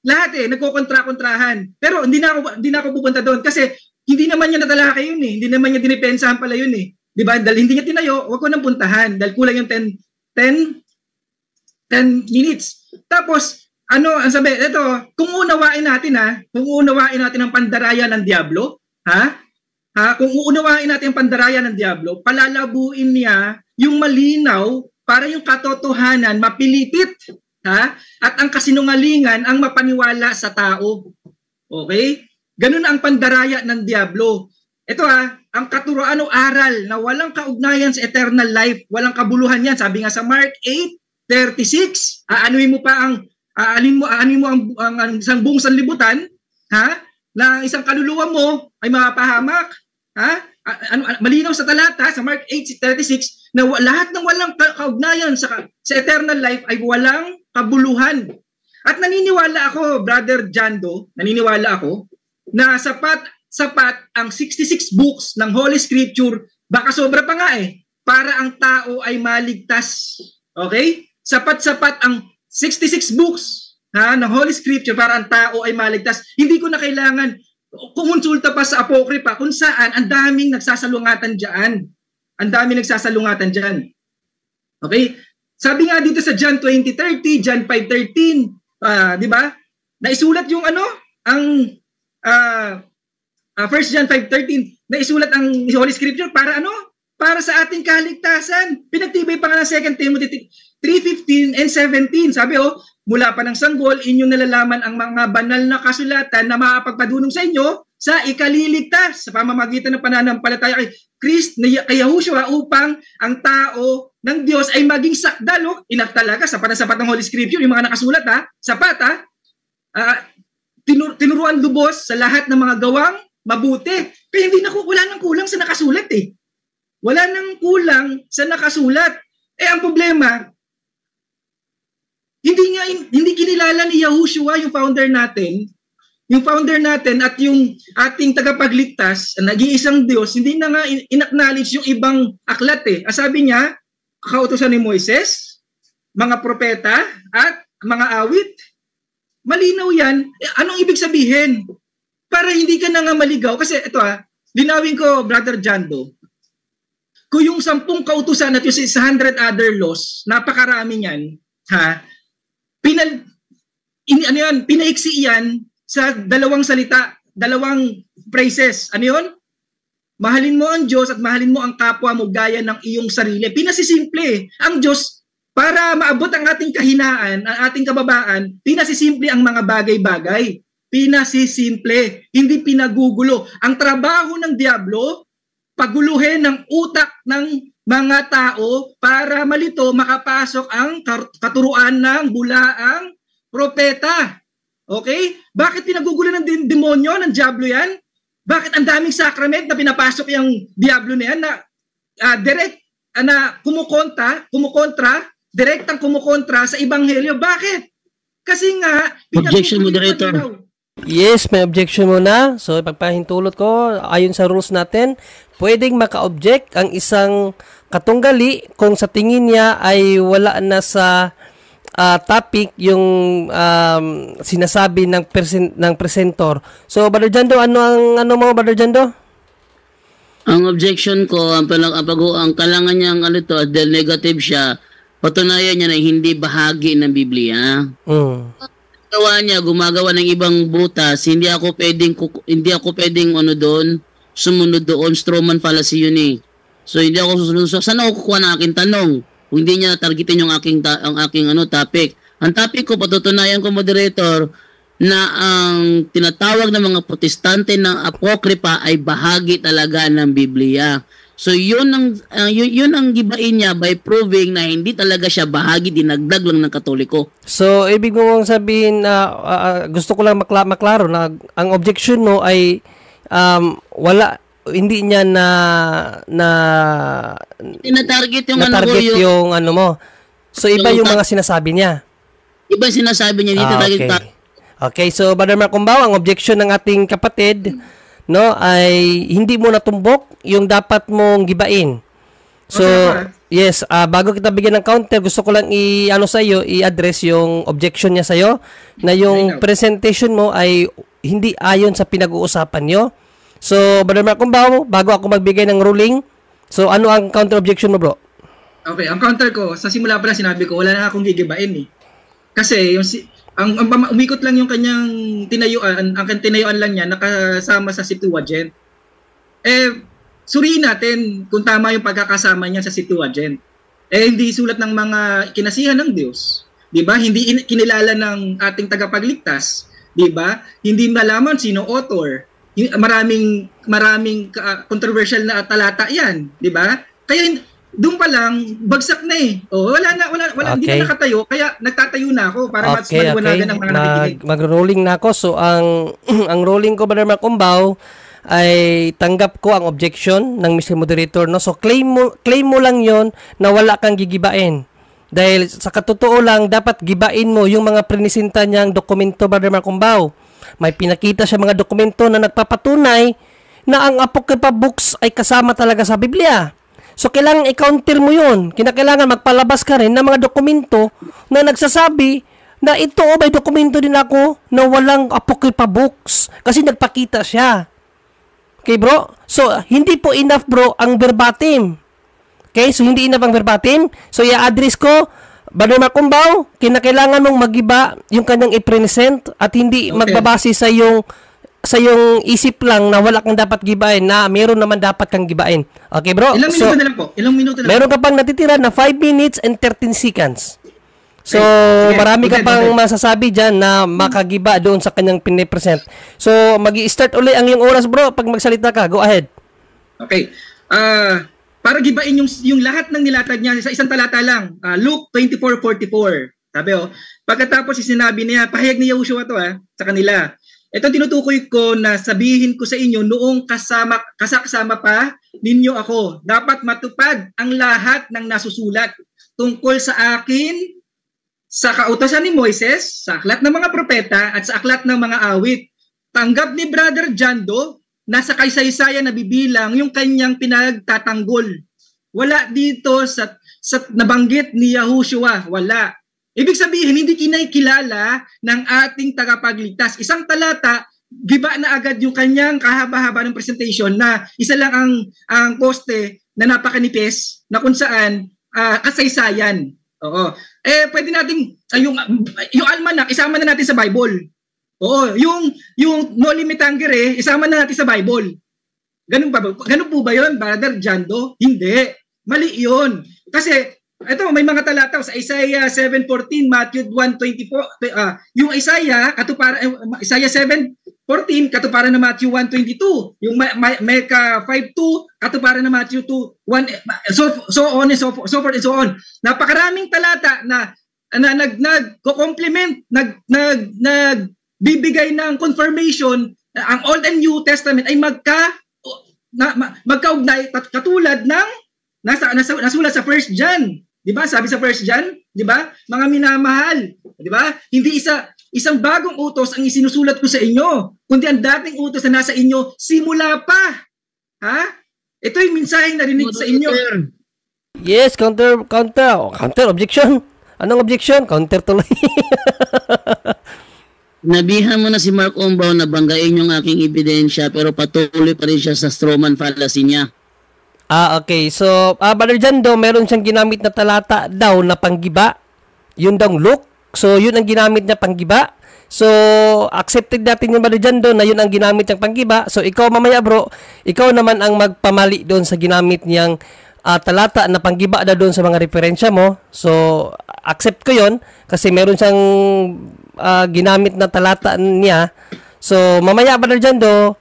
lahat nagkokontra-kontrahan. Pero hindi na ako pupunta doon kasi hindi naman niya natalakay yun eh. Hindi naman niya dinipensahan pala yun eh. Diba? Dahil hindi niya tinayo, wag ko nang puntahan. Dahil kulang yung 10 minutes. Tapos, ang sabi, ito, kung unawain natin ang pandaraya ng Diablo, kung uunawain natin ang pandaraya ng Diablo, palalabuin niya yung malinaw para yung katotohanan mapilipit, at ang kasinungalingan ang mapaniwala sa tao. Okay? Ganun ang pandaraya ng Diablo. Ito ang katuroan o aral na walang kaugnayan sa eternal life, walang kabuluhan yan. Sabi nga sa Mark 8:36, aanuin mo ang isang buong sanlibutan, na isang kaluluwa mo ay mapapahamak, malinaw sa talata sa Mark 8:36 na lahat ng walang kaugnayan sa eternal life ay walang kabuluhan. At naniniwala ako, Brother Jando, na sapat ang 66 books ng Holy Scripture, baka sobra pa nga para ang tao ay maligtas. Okay? Sapat-sapat ang 66 books ng Holy Scripture para ang tao ay maligtas. Hindi ko na kailangan kumonsulta pa sa Apokrypha kung saan ang daming nagsasalungatan diyan. Ang daming nagsasalungatan diyan. Okay? Sabi nga dito sa John 20:30, John 5:13, di ba? Naisulat yung ang 1 John 5:13, naisulat ang Holy Scripture para para sa ating kaligtasan. Pinagtibay pa nga ng 2 Timothy 3:15 and 17. Sabi mula pa ng sanggol, inyong nalalaman ang mga banal na kasulatan na makapagpadunong sa inyo sa ikaliligtas sa pamamagitan ng pananampalataya kay kay Yahushua upang ang tao ng Diyos ay maging sakdal. Enough talaga, sapat ng Holy Scripture, yung mga nakasulat sapat tinuruan lubos sa lahat ng mga gawang mabuti. Kaya wala nang kulang sa nakasulat Wala nang kulang sa nakasulat. Ang problema, hindi kinilala ni Yahushua yung founder natin at yung ating tagapagligtas, nag-iisang Diyos, hindi na nga in-acknowledge yung ibang aklat Sabi niya, kautusan ni Moises, mga propeta, at mga awit. Malinaw yan. Anong ibig sabihin? Para hindi ka na nga maligaw. Kasi ito linawin ko, Brother Jando, kung yung 10 kautusan at yung 600 other laws, napakarami niyan, pinaiksi yan sa dalawang salita, dalawang phrases. Ano yun? Mahalin mo ang Diyos at mahalin mo ang kapwa mo gaya ng iyong sarili. Pinasisimple. Ang Diyos, para maabot ang ating kahinaan, ang ating kababaan, pinasisimple ang mga bagay-bagay. Pinasisimple. Hindi pinagugulo. Ang trabaho ng Diablo, paguluhin ng utak ng mga tao para malito makapasok ang katuruan ng bulaang propeta. Okay? Bakit pinagugulo ng demonyo, ng Diablo yan? Bakit ang daming sacrament na pinapasok yung Diablo na yan na direct na direktang kumukontra sa ebanghelyo? Bakit? Kasi nga, objection, moderator. Yes, may objection muna. So, pagpahintulot ko, ayon sa rules natin, pwedeng maka-object ang isang katunggali kung sa tingin niya ay wala na sa topic yung sinasabi ng presenter. So, Brother Jando, ano mo, Brother Jando? Ang objection ko, ang kalangan niyang dahil negative siya, patunayan niya na hindi bahagi ng Biblia. Gawa niya, gumagawa ng ibang butas, hindi ako pwedeng doon, sumunod doon, strawman fallacy yun So hindi ako susunod. So saan ako kukuha ng aking tanong? Kung hindi niya targetin yung aking topic. Ang topic ko, patutunayan ko, moderator, na ang tinatawag ng mga protestante ng Apokrypha ay bahagi talaga ng Biblia. So yun ang gibain niya by proving na hindi talaga siya bahagi, dinagdag lang ng Katoliko. So ibig mo sabihin na gusto ko lang maklaro na ang objection mo ay hindi niya tinatarget yung yung ano mo. So iba yung mga sinasabi niya. Iba sinasabi niya dito Okay, so Brother Marcumbao, ang objection ng ating kapatid ay hindi mo natumbok yung dapat mong gibain. So, yes, bago kita bigyan ng counter, gusto ko lang i-address yung objection niya sa'yo na yung presentation mo ay hindi ayon sa pinag-uusapan nyo. So, Brother Marcumbao, bago ako magbigay ng ruling, so ano ang counter objection mo, bro? Okay, ang counter ko, sa simula pa lang sinabi ko, wala na akong gigibain Kasi ang umikot lang yung kanyang tinayuan, ang tinayuan lang niya nakasama sa Septuagint. Suriin natin kung tama yung pagkakasama niya sa Septuagint. Hindi sulat ng mga kinasihan ng Diyos. 'Di ba? Hindi kinilala ng ating tagapagligtas, 'di ba? Hindi malaman sino author. Maraming controversial na talata 'yan, 'di ba? Kaya doon pa lang, bagsak na wala, hindi na nakatayo, kaya nagtatayo na ako para maliwanagan ang mga nakikinig. Mag-rolling na ako. So, ang rolling ko, Brother Marcumbao, ay tanggap ko ang objection ng Mr. Moderator. So, claim mo lang yon na wala kang gigibain. Dahil sa katotoo lang, dapat gibain mo yung mga prinisinta niyang dokumento, Brother Marcumbao. May pinakita siya mga dokumento na nagpapatunay na ang Apocrypha books ay kasama talaga sa Biblia. So, kailangan i-counter mo yun. Kinakailangan magpalabas ka rin ng mga dokumento na nagsasabi na ito may dokumento din ako na walang apocrypha books kasi nagpakita siya. Okay, bro? So, hindi po enough, bro, ang verbatim. Okay? So, hindi enough ang verbatim. So, i-address ko, Brother Makumbaw, kinakailangan mong magiba yung kanyang i-present at hindi magbabase sa yung isip lang na wala kang dapat gibain na meron naman dapat kang gibain. Okay, bro? Ilang minuto na lang po? Ilang minuto na lang? Meron ka pang natitira na 5 minutes and 13 seconds. So, marami ka pang masasabi dyan na makagiba doon sa kanyang pinipresent. So, mag-i-start uli ang iyong oras, bro. Pag magsalita ka, go ahead. Okay. Para gibain yung lahat ng nilatag niya sa isang talata lang. Luke 24:44. Sabi pagkatapos sinabi niya, pahayag ni Yahushua to sa kanila. Ito tinutukoy ko na sabihin ko sa inyo noong kasama pa ninyo ako. Dapat matupad ang lahat ng nasusulat tungkol sa akin, sa kautosan ni Moises, sa aklat ng mga propeta, at sa aklat ng mga awit. Tanggap ni Brother Jando na sa kaysaysayan nabibilang yung kanyang pinagtatanggol. Wala dito sa nabanggit ni Yahushua. Wala. Ibig sabihin, hindi kinikilala ng ating tagapagligtas. Isang talata, giba na agad yung kanyang kahaba-haba ng presentation na isa lang ang poste na napakanipis na kung saan kasaysayan. Oo. Pwede nating yung almanac isama na natin sa Bible. Oo, yung Noli Me Tangere isama na natin sa Bible. Ganun po ba 'yon, Brother Jando? Hindi. Mali 'yon. Kasi ito may mga talata sa Isaiah 7:14, Matthew 1:24, yung Isaiah 7:14 katuparan ng Matthew 1:22, yung Micah 5:2 katuparan ng Matthew 2:1, so on and so forth and so on. Napakaraming talata na nagko-complement, nagbibigay ng confirmation na ang Old and New Testament ay magkaugnay katulad ng nasulat sa 1 John. 'Di ba? Sabi sa 1 John, 'di ba? Mga minamahal, 'di ba? Hindi isang bagong utos ang isinusulat ko sa inyo, kundi ang dating utos na nasa inyo simula pa. Ha? Ito yung mensaheng narinig sa inyo. Yes, counter objection. Anong objection? Counter tuloy. Nabihan mo na si Mark Umbaw na banggain yung aking ebidensya pero patuloy pa rin siya sa strawman fallacy niya. Okay. So, Brother Jando, meron siyang ginamit na talata daw na panggiba. Yun daw Luke. So, yun ang ginamit niya panggiba. So, accepted natin yung Brother Jando na yun ang ginamit niyang panggiba. So, ikaw mamaya bro, ikaw naman ang magpamali doon sa ginamit niyang talata na panggiba na doon sa mga referensya mo. So, accept ko yun kasi meron siyang ginamit na talata niya. So, mamaya Brother Jando,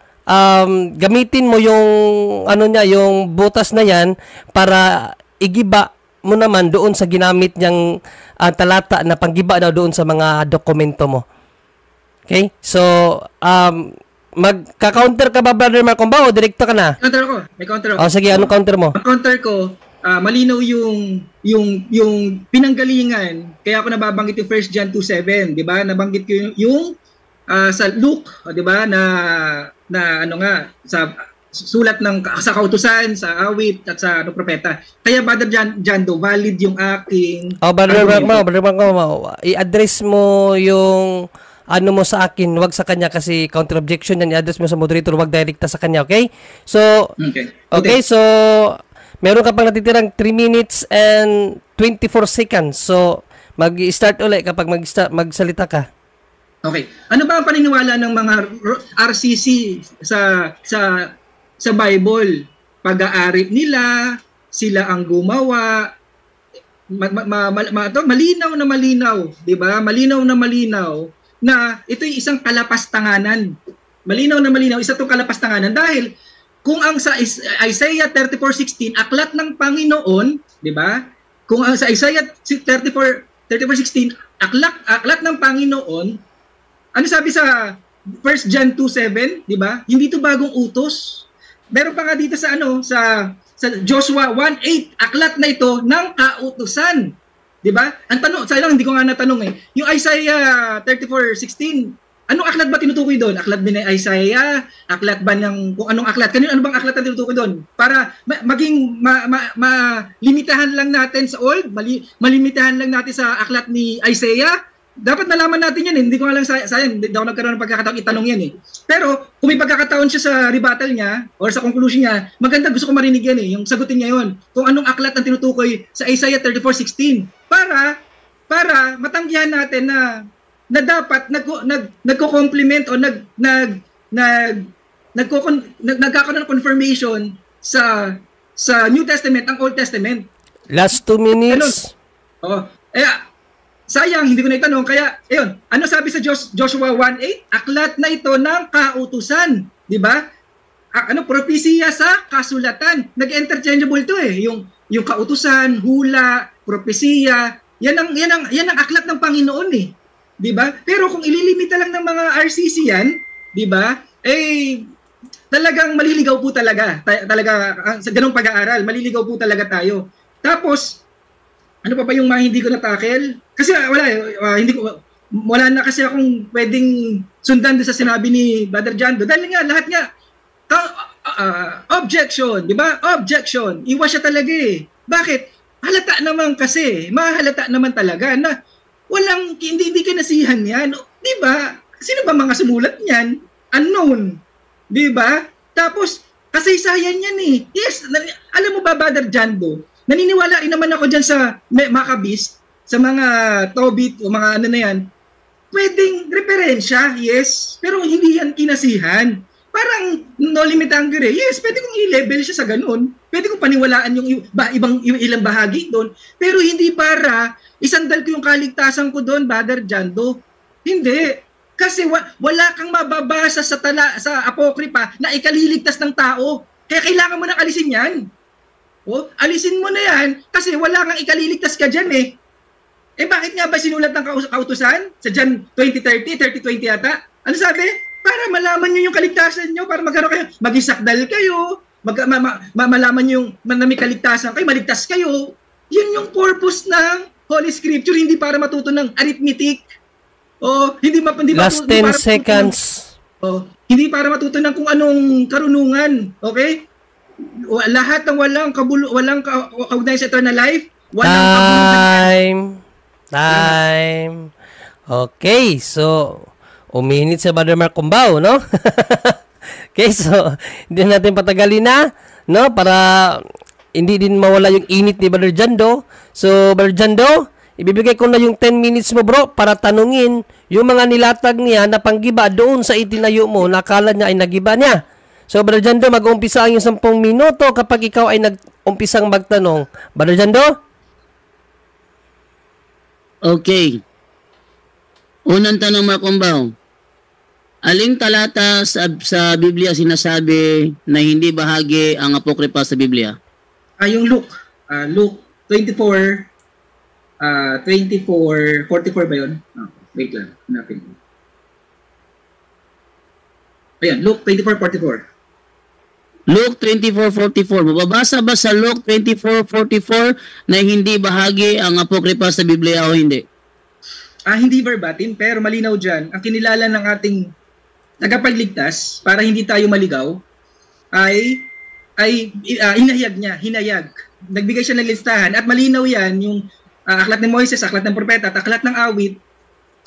gamitin mo yung yung butas na yan para igiba mo naman doon sa ginamit niyang talata na panggiba daw doon sa mga dokumento mo. Okay? So, magka-counter ka ba, Brother Makumbaw, o direkto ka na? Counter ako. May counter ako. Sige, anong counter mo? Ang counter ko, malinaw yung pinanggalingan. Kaya ako nababanggit yung 1 John 2:7, 'di ba? Nabanggit ko yung sa Luke, 'di ba, na sa sulat sa kautusan, sa awit at sa propeta. Kaya Brother Jando, valid yung aking Brother Makumbaw, i-address mo yung mo sa akin, wag sa kanya kasi counter objection yan, i-address mo sa moderator, wag direkta sa kanya, okay? So, okay, so meron ka pang natitirang 3 minutes and 24 seconds. So, mag-start ulit kapag magsalita ka. Okay. Ano ba ang paniniwala ng mga RCC sa Bible? Pag-aari nila, sila ang gumawa. Malinaw na malinaw, 'di ba? Malinaw na ito'y isang kalapastanganan. Malinaw na malinaw, isa 'tong kalapastanganan dahil kung ang sa Isaiah 34:16 aklat ng Panginoon, 'di ba? Kung ang sa Isaiah 34:16 aklat ng Panginoon, ano sabi sa 1 John 2:7, 'di ba? Hindi 'to bagong utos. Meron pa nga dito sa Joshua 1:8, aklat na ito ng kautusan. 'Di ba? Ang tanong, sayang hindi ko nga natanong yung Isaiah 34:16, Anong aklat ba tinutukoy doon? Aklat ba ni Isaiah? Aklat ba ng kung anong aklat? Ano bang aklat ang tinutukoy doon? Para maging malimitahan lang natin sa old, malimitahan lang natin sa aklat ni Isaiah. Dapat nalaman natin yan. Hindi ko nga lang sayang, hindi ako nagkaroon ng pagkakataon itanong yan eh. Pero kung may pagkakataon siya sa rebuttal niya or sa conclusion niya, maganda, gusto ko marinig yan eh. Yung sagutin niya yon. Kung anong aklat ang tinutukoy sa Isaiah 34:16 para matanggihan natin na dapat nagko-complement o nagkakaroon ng confirmation sa New Testament ang Old Testament. Last 2 minutes. Oh, sayang hindi ko na itanong kaya ayun, ano sabi sa Joshua 1:8? Aklat na ito ng kautusan, di ba? Propesiya sa kasulatan. Nag-interchangeable to eh. Yung kautusan, hula, propesiya, yan ang aklat ng Panginoon eh. 'Di ba? Pero kung ililimita lang ng mga RCC 'yan, 'di ba? Talagang maliligaw po talaga. Sa ganung pag-aaral, maliligaw po talaga tayo. Tapos ano pa ba yung hindi ko na-tackle? Kasi wala na kasi akong pwedeng sundan doon sa sinabi ni Brother Jando. Dahil nga lahat nga objection, 'di ba? Objection. Iwas siya talaga eh. Bakit? Halata naman kasi. Mahalata naman talaga na hindi kinasihan yan. Di ba? Sino ba mga sumulat niyan? Unknown. Di ba? Tapos, kasaysayan yan eh. Yes, alam mo ba, Brother Jando, naniniwala rin naman ako dyan sa Maccabees, sa mga Tobit, o mga ano na yan, pwedeng referensya, yes, pero hindi yan kinasihan. Parang no limit anger eh. Yes, pwede kong i-level siya sa ganun. Pwede kong paniwalaan yung ilang bahagi doon. Pero hindi para isandal ko yung kaligtasan ko doon, Brother Jando. Hindi. Kasi wala kang mababasa sa apokripa na ikaliligtas ng tao. Kaya kailangan mo nang alisin yan. O, alisin mo na yan kasi wala kang ikaliligtas ka dyan eh. Bakit nga ba sinulat ng kautusan? Sa John 20:30, 30:20 yata? Ano sabi? Para malaman nyo yung kaligtasan nyo, para magkaroon kayo, mag-isakdal kayo, malaman nyo na may kaligtasan kayo, maligtas kayo. Yun yung purpose ng Holy Scripture, hindi para matuto ng arithmetic. O, last 10 seconds. Hindi para matuto ng kung anong karunungan. Okay? Lahat ng walang kaugnayan sa eternal life, walang Time. Okay, so uminit sa Brother Mark Cumbao, no? Okay, so hindi natin patagalin na, no? Para hindi din mawala yung init ni Brother Jando. So, Brother Jando, ibibigay ko na yung 10 minutes mo, bro, para tanungin yung mga nilatag niya na panggiba doon sa itinayo mo, nakala niya ay nagiba niya. So, Brother Jando, mag-uumpisa ang yung 10 minuto kapag ikaw ay nag-umpisang magtanong. Brother Jando? Okay. Unang tanong, Mark Cumbao. Aling talata sa Biblia sinasabi na hindi bahagi ang apokripa sa Biblia? Yung Luke 24, 44 ba yun? Wait lang, hanapin ko. Ayan, Luke 24:44. Luke 24:44. Mababasa ba sa Luke 24:44 na hindi bahagi ang apokripa sa Biblia o hindi? Hindi verbatim, pero malinaw dyan. Ang kinilala ng ating tagapagligtas para hindi tayo maligaw ay hinayag. Nagbigay siya ng listahan at malinaw yan yung aklat ng Moises, aklat ng propeta at aklat ng awit.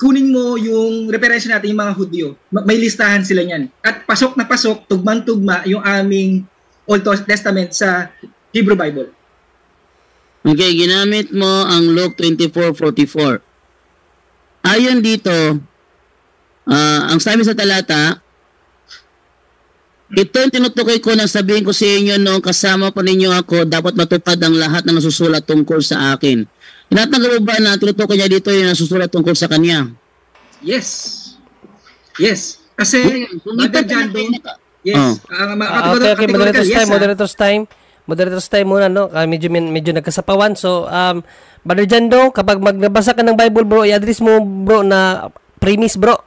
Kunin mo yung referensya natin yung mga Hudyo. May listahan sila niyan. At pasok na pasok, tugmang-tugma yung aming Old Testament sa Hebrew Bible. Okay, ginamit mo ang Luke 24:44. Ayon dito, ang sabi sa talata, ito yung tinutukoy ko na sabihin ko sa inyo noong kasama pa ninyo ako, dapat matupad ang lahat na nasusulat tungkol sa akin. Tinatanggap mo ba na tinutukoy niya dito yung nasusulat tungkol sa kanya? Yes. Kasi, Brother Jando, yes. Okay, Moderator's time muna, no? Medyo nagkasapawan. So, Brother Jando, kapag magbasa ka ng Bible, bro, i-address mo, bro, na premise, bro.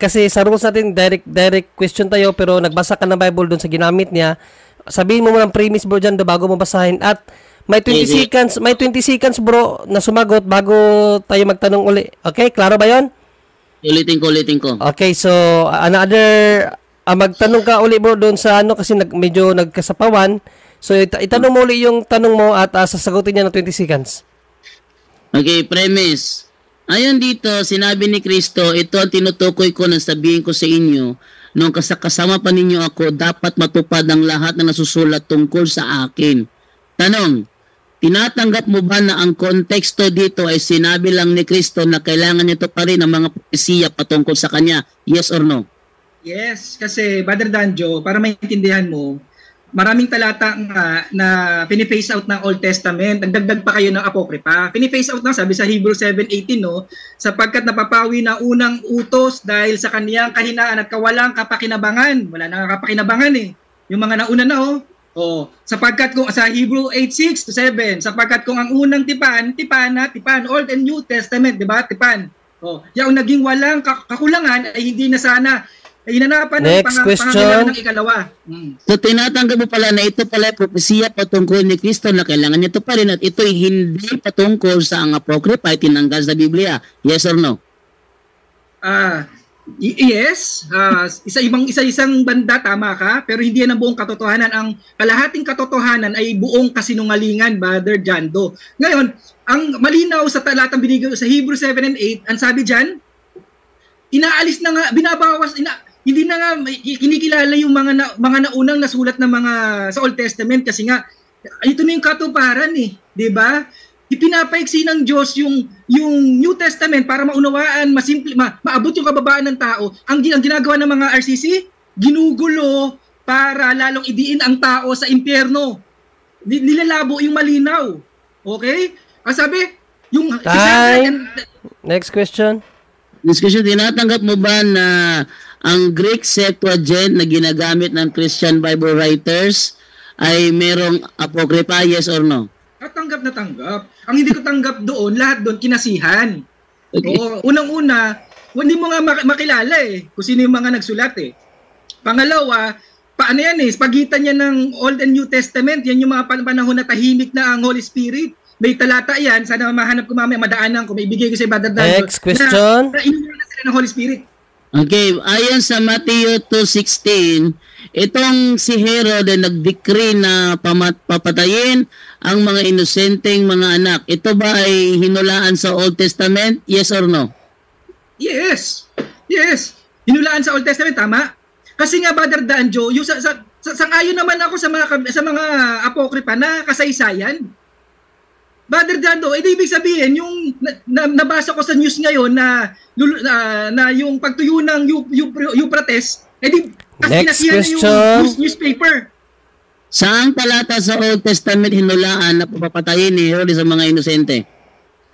Kasi sa rules natin, direct question tayo, pero nagbasa ka ng Bible doon sa ginamit niya. Sabihin mo ng premise, bro, Jando, bago mo basahin. At may 20 seconds, bro, na sumagot bago tayo magtanong uli. Okay? Klaro ba yon? Ulitin ko. Okay, so another magtanong ka uli bro doon sa ano kasi medyo nagkasapawan. So itanong mo uli yung tanong mo at sasagutin niya ng 20 seconds. Okay, premise. Ayon dito, sinabi ni Kristo, ito ang tinutukoy ko na sabihin ko sa inyo, nung kasama pa ninyo ako, dapat matupad ang lahat na nasusulat tungkol sa akin. Tanong, tinatanggap mo ba na ang konteksto dito ay sinabi lang ni Kristo na kailangan nito pa rin ang mga propesiya patungkol sa kanya? Yes or no? Yes, kasi Brother Danjo, para maintindihan mo, maraming talata nga na pini-face out ng Old Testament, nagdagdag pa kayo ng Apokripa. Pini-face out na, sabi sa Hebrews 7:18, no, sapagkat napapawi na unang utos dahil sa kaniyang kahinaan at kawalang kapakinabangan. Wala nang kapakinabangan eh. Yung mga nauna na, sapagkat kung sa Hebrew 8:6-7, sapagkat kung ang unang tipan, Old and New Testament, di ba? Tipan. Yung naging walang kakulangan ay hindi na sana hinanapan ng pangangailangan ng ikalawa. So tinatanggap mo pala na ito pala propesiya patungkol ni Kristo na kailangan nito pa rin at ito'y hindi patungkol sa ang Apokripa ay tinanggal sa Biblia. Yes or no? Yes. Isa-isang banda, tama ka, pero hindi yan ang buong katotohanan. Ang kalahating katotohanan ay buong kasinungalingan, Brother Jando. Ngayon, ang malinaw sa talatang binigay sa Hebrew 7 and 8, ang sabi dyan, inaalis na nga, binabawas, hindi na nga kinikilala yung mga naunang nasulat na mga sa Old Testament kasi nga ito na yung katuparan eh, 'di ba? Ipinapaiksi ng Diyos yung New Testament para maunawaan, maabot yung kababaan ng tao. Ang ginagawa ng mga RCC, ginugulo para lalong idiin ang tao sa impyerno. Nilalabo yung malinaw. Okay? Ang sabi, yung time. Next question. Discussion, tinatanggap mo ba na ang Greek Septuagint na ginagamit ng Christian Bible writers ay merong Apokripa, yes or no? Tanggap na tanggap. Ang hindi ko tanggap doon, lahat doon kinasihan. Okay. Unang-una, hindi mo nga makilala kung sino yung mga nagsulat Pangalawa, paano yan pagitan niya ng Old and New Testament, yan yung mga panahon na tahimik na ang Holy Spirit. May talata yan, sana mahanap ko mamaya, madaanan ko, may ibigay ko sa Brother Danjo. Next question. Na inuuna na sila ng Holy Spirit. Okay, ayon sa Matthew 2:16, itong si Herod ay nag-decree na papatayin ang mga inosenteng mga anak. Ito ba ay hinulaan sa Old Testament? Yes or no? Yes. Yes. Hinulaan sa Old Testament, tama? Kasi nga, Brother Danjo, yung sang-ayon naman ako sa mga apokripa na kasaysayan. Brother Dando, ibig sabihin, yung nabasa ko sa news ngayon na yung pagtuyo ng Euphrates, next question. Yung newspaper. Saang talata sa Old Testament hinulaan na papatayin ni Herod sa mga inosente?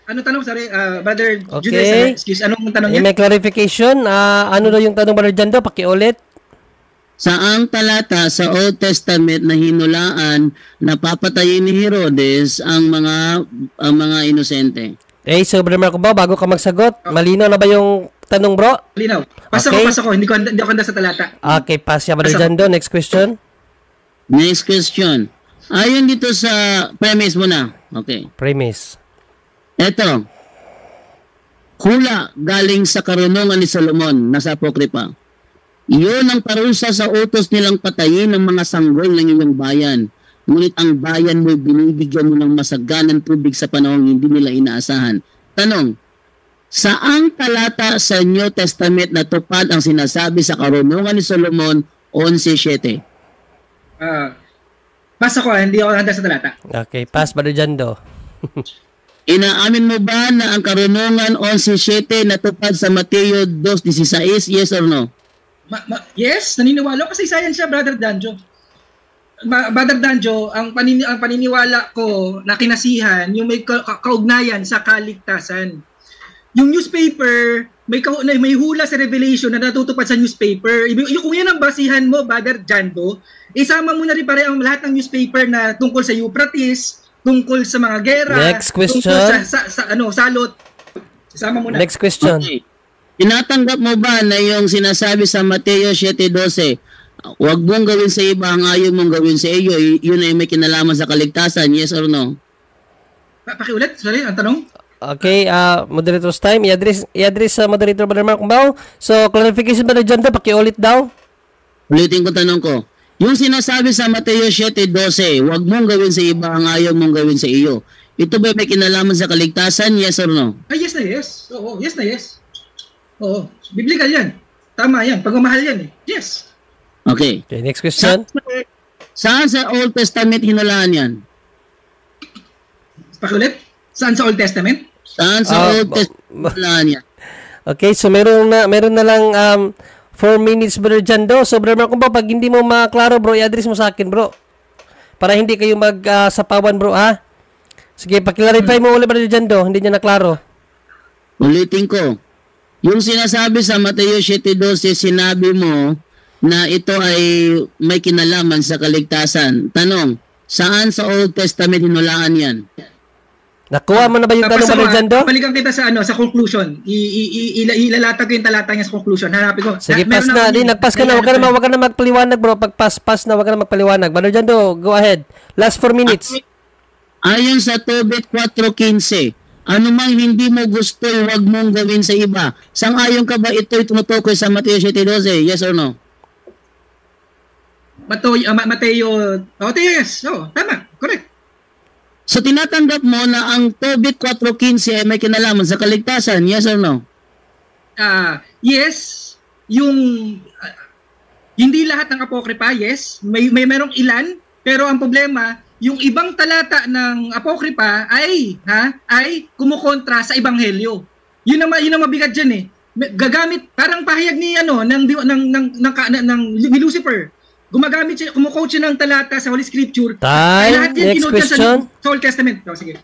Ano tanong? Sorry, Brother okay. Julius, excuse, anong tanong niya? May clarification. Ano daw yung tanong, Brother Dando? Pakiulit. Saang talata sa Old Testament na hinulaan na papatayin ni Herodes ang mga inosente? Okay, so Brother Marco ba, bago ka magsagot, malinaw na ba yung tanong, bro? Malinaw. Pasa ko. Hindi ko handa sa talata. Okay, pass ya, Brother Jando. Next question. Next question. Ayon dito sa premise mo na. Okay. Premise. Eto. Hula galing sa karunungan ni Solomon, nasa Apokripa. Iyon ang parusa sa utos nilang patayin ng mga sanggol ng iyong bayan. Ngunit ang bayan mo binibigyan mo ng masaganang tubig sa panahong hindi nila inaasahan. Tanong, saang talata sa New Testament natupad ang sinasabi sa karunungan ni Solomon 11:7? Pass ako, hindi ako handa sa talata. Okay, pass, Brother Jando. Inaamin mo ba na ang karunungan 11:7 natupad sa Mateo 2:16? Yes or no? Yes, naniniwala kasi science siya, Brother Danjo. Brother Danjo, ang paniniwala ko na kinasihan, yung may kaugnayan sa kaligtasan. Yung newspaper, may hula sa Revelation na natutupad sa newspaper. Kung yan ang basihan mo, Brother Jando, isama mo na rin pare ang lahat ng newspaper na tungkol sa Euphrates, tungkol sa mga gera, next question. Tungkol sa salot. Isama mo na. Next question. Okay. Tinatanggap mo ba na yung sinasabi sa Mateo 7:12, huwag mong gawin sa iba ang ayaw mong gawin sa iyo, yun ay may kinalaman sa kaligtasan, yes or no? Pakiulit, sorry, ang tanong? Okay, moderator's time. I-address sa moderator Brother Mark Umbao. So, clarification Brother John daw, pakiulit daw. Ulitin ko tanong ko. Yung sinasabi sa Mateo 7:12, huwag mong gawin sa iba ang ayaw mong gawin sa iyo. Ito ba may kinalaman sa kaligtasan? Yes or no? Yes na yes. Oo, yes na yes. Oo, biblical yan. Tama yan. Pagmamahal yan eh. Yes. Okay. Okay, next question. Saan sa Old Testament hinulaan yan? Pakiulit? Saan sa Old Testament? Saan sa Old Testament hinulaan yan? Okay, so meron na lang 4 minutes Brother Jando. So Brother Mark Umbao, pag hindi mo maklaro bro, i-address mo sa akin bro. Para hindi kayo magsapawan bro ha. Sige, paklarify mo ulit Brother Jando, hindi niya naklaro. Ulitin ko. Yung sinasabi sa Mateo 7:12, sinabi mo na ito ay may kinalaman sa kaligtasan. Tanong, saan sa Old Testament hinulaan yan? Nakuha mo na ba yung tanong Brother Jando? Balikan kita sa conclusion. Ilalatag ko yung talata niya sa conclusion. Hanapin ko. Sige, pass na. Nagpass ka na. Wag ka na magpaliwanag bro. Pag pass na, wag ka na magpaliwanag. Brother Jando, go ahead. Last 4 minutes. Ayon sa Tobit 4:15, ano mang hindi mo gusto, wag mong gawin sa iba. Sang-ayon ka ba ito'y tumutukoy sa Mateo 7:12? Yes or no? Mateo, yes. Tama. Correct. So tinatanggap mo na ang Tobit 4:15 ay may kinalaman sa kaligtasan, yes or no? Yes, yung hindi lahat ng apokripa, yes, may merong ilan, pero ang problema, yung ibang talata ng apokripa ay kumukontra sa ebanghelyo. Yun ang mabigat diyan eh. Gagamit parang pahayag ni ni Lucifer. Gumagamit siya, kumukote siya ng talata sa Holy Scripture. Time, next question. Sa Old Testament. Sige.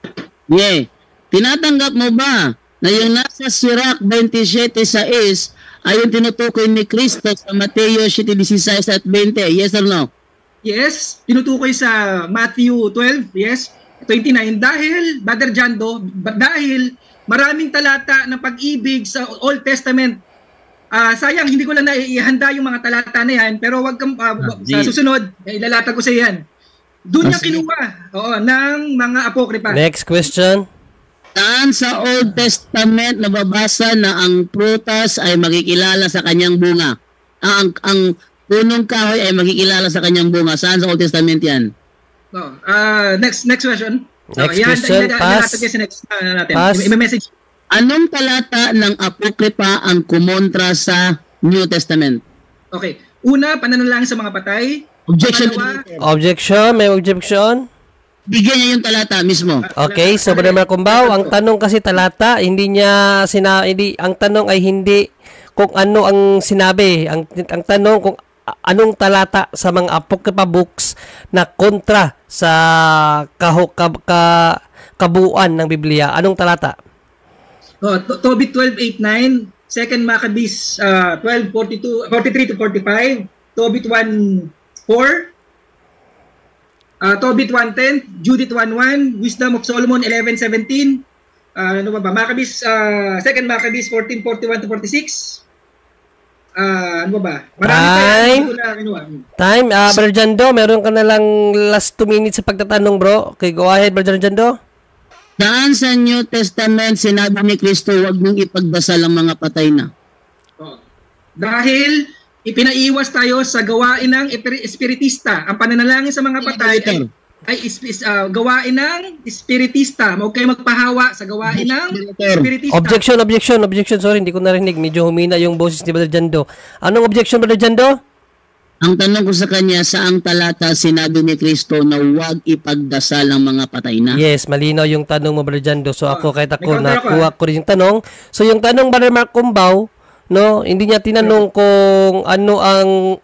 Yeah. Tinatanggap mo ba na yung nasa Sirach 27:6 ay yung tinutukoy ni Kristo sa Mateo 7:16 at 20? Yes or no? Yes. Tinutukoy sa Matthew 12. Yes. 29. Dahil, Brother Jando, dahil maraming talata ng pag-ibig sa Old Testament. Sayang, hindi ko lang naihanda yung mga talata na yan, pero wag kang, sa susunod, ilalata ko sa yan. Doon niya kinuha ng mga apokripa. Next question. Saan sa Old Testament nababasa na ang prutas ay makikilala sa kanyang bunga? Ang punong kahoy ay makikilala sa kanyang bunga. Saan sa Old Testament yan? Next question. Next question, pass. Pass. May message. Anong talata ng apokripa ang kumontra sa New Testament? Okay. Una, pananalangin sa mga patay. Objection. Objection. May objection? Bigyan niya yung talata mismo. Okay, so Brother Mark Umbao, ang tanong kasi talata, hindi niya ang tanong ay hindi kung ano ang sinabi. Ang tanong kung anong talata sa mga apokripa books na kontra sa kabuuan ng Biblia. Anong talata? Tobit 12:8-9, 2 Maccabees 12:43-45, Tobit 1:4, Tobit 1:10, Judith 1:1, Wisdom of Solomon 11:17, ano ba? Maccabees 2 Maccabees 14:41-46. Ano ba? Time. Brother Jando, meron ka na lang last 2 minutes sa pagtatanong bro. Okay, go ahead Brother Jando. Saan sa New Testament sinabi ni Kristo huwag mong ipagdasal ang mga patay na? Dahil ipinaiwas tayo sa gawain ng espiritista. Ang pananalangin sa mga patay ay gawain ng espiritista. Huwag kayo magpahawa sa gawain ng espiritista. Objection. Sorry, hindi ko narinig. Medyo humina yung boses ni Brother Jando. Anong objection, Brother Jando? Ang tanong ko sa kanya, saang talata sinabi ni Kristo na huwag ipagdasal ang mga patay na? Yes, malinaw yung tanong mo, Brother Jando. So ako, kahit ako, nakuha ko rin yung tanong. So yung tanong, Brother Mark Umbao, no, hindi niya tinanong kung ano ang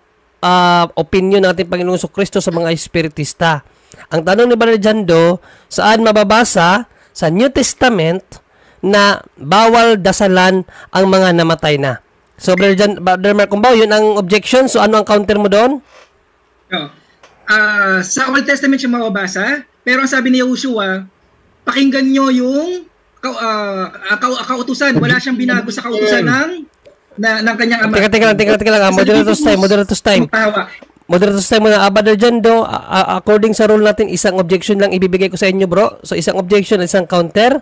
opinion ng ating Panginoong Kristo sa mga espiritista. Ang tanong ni Brother Jando, saan mababasa sa New Testament na bawal dasalan ang mga namatay na? So, Brother Mark Umbao, yun ang objection. So, ano ang counter mo doon? Sa Old Testament siya mababasa, pero ang sabi ni Yahushua, pakinggan nyo yung kautusan. Wala siyang binago sa kautusan ng kanyang ama. Teka lang. Moderator's time muna. Brother Jando, according sa rule natin, isang objection lang ibibigay ko sa inyo, bro. So, isang objection, isang counter.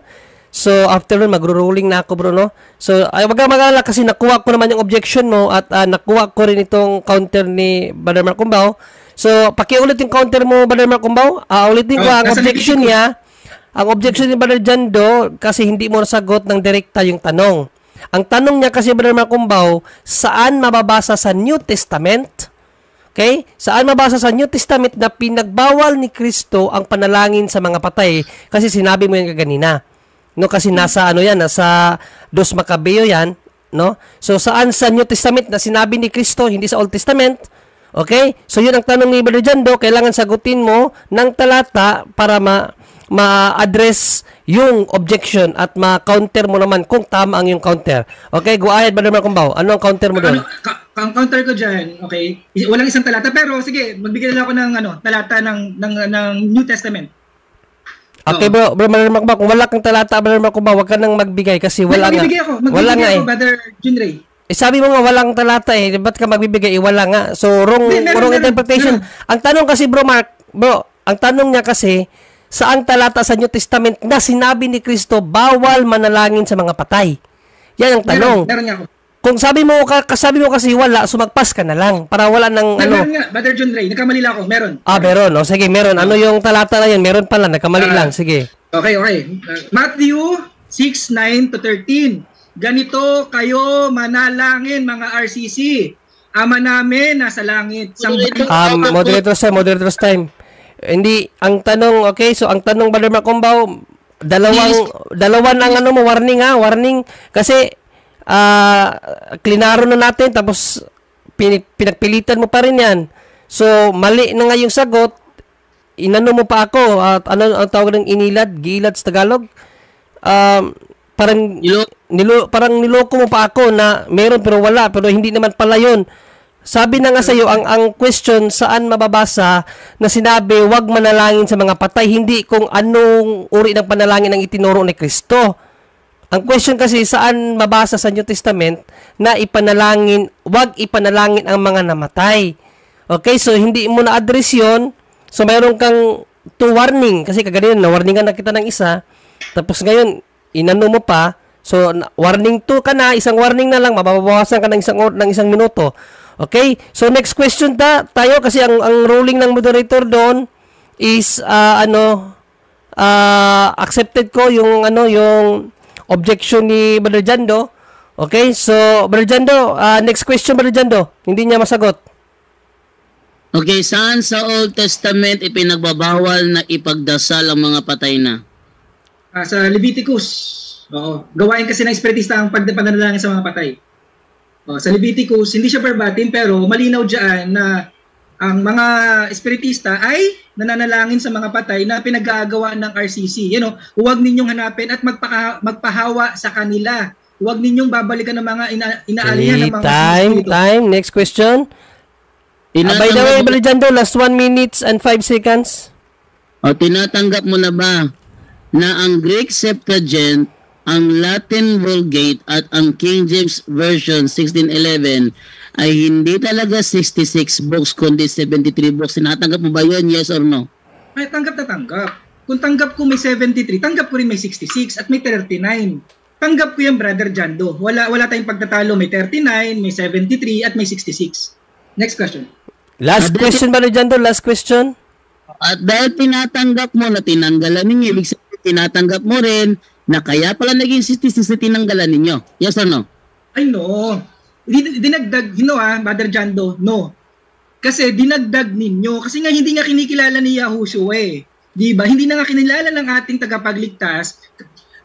So, after nun, magro-rolling na ako, bro, no? So, ay, wag kang mag-alala kasi nakuha ko naman yung objection mo at nakuha ko rin itong counter ni Brother Mark Cumbao. So, pakiulit yung counter mo, Brother Mark Cumbao. Ulitin ko ang objection niya. Ang objection ni Brother Jando, kasi hindi mo nasagot ng direkta yung tanong. Ang tanong niya kasi, Brother Mark Cumbao, saan mababasa sa New Testament? Okay? Saan mabasa sa New Testament na pinagbawal ni Kristo ang panalangin sa mga patay? Kasi sinabi mo yan kaganina. No, kasi nasa nasa 2 Macabeo yan, no? So saan sa New Testament na sinabi ni Kristo, hindi sa Old Testament? Okay? So yun ang tanong ni Brother Jando, kailangan sagutin mo ng talata para ma-address yung objection at ma-counter mo naman kung tama ang yung counter. Okay, go ahead, Brother Mark Cumbao. Ano ang counter mo doon? Ang counter ko diyan, okay? Walang isang talata pero sige, magbigay na ako ng talata ng New Testament. Okay, bro, Brother Mark Cumbao, kung wala kang talata, Brother Mark Cumbao, wag ka nang magbigay kasi wala nga. Magbibigay ako, Brother Junray. Sabi mo nga walang talata ba't ka magbibigay? Wala nga. So, wrong interpretation. Ang tanong kasi, bro, ang tanong niya kasi, saan talata sa New Testament na sinabi ni Kristo, bawal manalangin sa mga patay? Yan ang tanong. Meron nga ako. Kung sabi mo kasi wala, sumagpas ka na lang para wala nang Meron nga, Brother John Ray, nagkamali lang ako, meron. Meron. O sige, meron. Ano yung talata na yun? Meron pala, nagkamali lang. Sige. Okay. Matthew 6:9-13. Ganito kayo manalangin mga RCC. Ama namin nasa langit. Moderator's time. Hindi, ang tanong, okay, so ang tanong, Brother Mark Cumbao, dalawan ang warning kasi klinaro na natin tapos pinagpilitan mo pa rin yan. So, mali na nga yung sagot. Inano mo pa ako at ano ang tawag ng gilad sa Tagalog? Parang niloko mo pa ako na meron pero wala, pero hindi naman pala yun. Sabi na nga sa iyo, ang question, saan mababasa na sinabi, wag manalangin sa mga patay, hindi kung anong uri ng panalangin ang itinuro ni Kristo. Ang question kasi, saan mabasa sa New Testament na wag ipanalangin ang mga namatay. Okay, so hindi mo na-address yun. So mayroon kang warning. Kasi kaganyan, na-warningan na kita ng isa. Tapos ngayon, inano mo pa. So, warning 2 ka na, isang warning na lang, mababawasan ka ng isang minuto. Okay? So, next question tayo kasi ang ruling ng moderator doon is, accepted ko yung objection ni Brother Jando. Okay? So, Brother Jando, next question, Brother Jando. Hindi niya masagot. Okay, saan sa Old Testament ipinagbabawal na ipagdasal ang mga patay na? Sa Leviticus. Oo. Gawain kasi ng espiritista ang pagpanalangin sa mga patay. Sa Leviticus, hindi siya verbatim pero malinaw diyan na ang mga espiritista ay nananalangin sa mga patay na pinag-aagawa ng RCC. Huwag ninyong hanapin at magpahawa sa kanila. Huwag ninyong babalikan ng mga inaalihan ng mga time. Next question. By the way, Brother Jando, last 1 minute and 5 seconds. Tinatanggap mo na ba na ang Greek Septuagint, ang Latin Vulgate at ang King James Version 1611 ay hindi talaga 66 books kundi 73 books? Tinatanggap mo ba yun? Yes or no? Ay, tanggap na tanggap. Kung tanggap ko may 73, tanggap ko rin may 66 at may 39. Tanggap ko yan, Brother Jando. Wala tayong pagtatalo. May 39, may 73 at may 66. Next question. Last question, Brother Jando. Last question. At dahil tinatanggap mo na tinanggalan ninyo, ibig sabihin tinatanggap mo rin na kaya pala naging 66 na tinanggalan ninyo. Yes or no? Ay, no. Dinagdag, Brother Jando, no. Kasi dinagdag ninyo. Kasi nga hindi nga kinikilala ni Yahushua Diba? Hindi na nga kinilala ng ating tagapagligtas.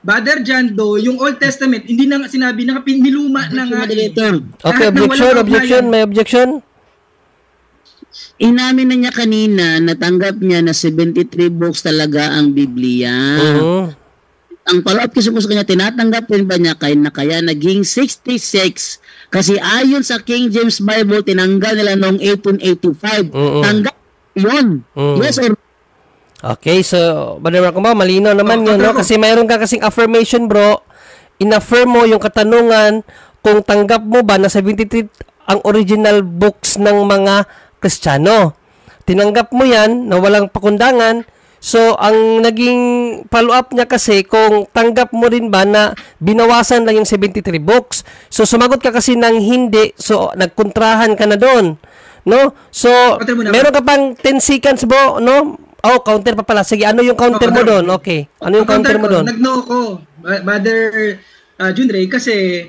Brother Jando, yung Old Testament, hindi na nga sinabi na niluma na nga. Okay, objection. May objection? Inamin na niya kanina, natanggap niya na 73 books talaga ang Biblia. Ang follow-up kasi po sa kanya, tinatanggap rin ba niya kaya naging 66? Kasi ayon sa King James Bible, tinanggal nila noong 1885. Tanggap yun. Yes or no? Okay, so, Brother Mark Cumbao, malinaw naman yun, no? Kasi mayroon ka kasing affirmation, bro. In-affirm mo yung katanungan kung tanggap mo ba na 73 ang original books ng mga Kristiyano. Tinanggap mo yan na walang pakundangan. So, ang naging follow-up niya kasi kung tanggap mo rin ba na binawasan lang yung 73 books. So, sumagot ka kasi ng hindi. So, nagkontrahan ka na doon. No? So, meron ka pang 10 seconds bro, no? Oh, counter pa pala. Sige, ano yung counter mo doon? Okay. Ano yung counter mo doon? Nag-no ko, Brother Junray, kasi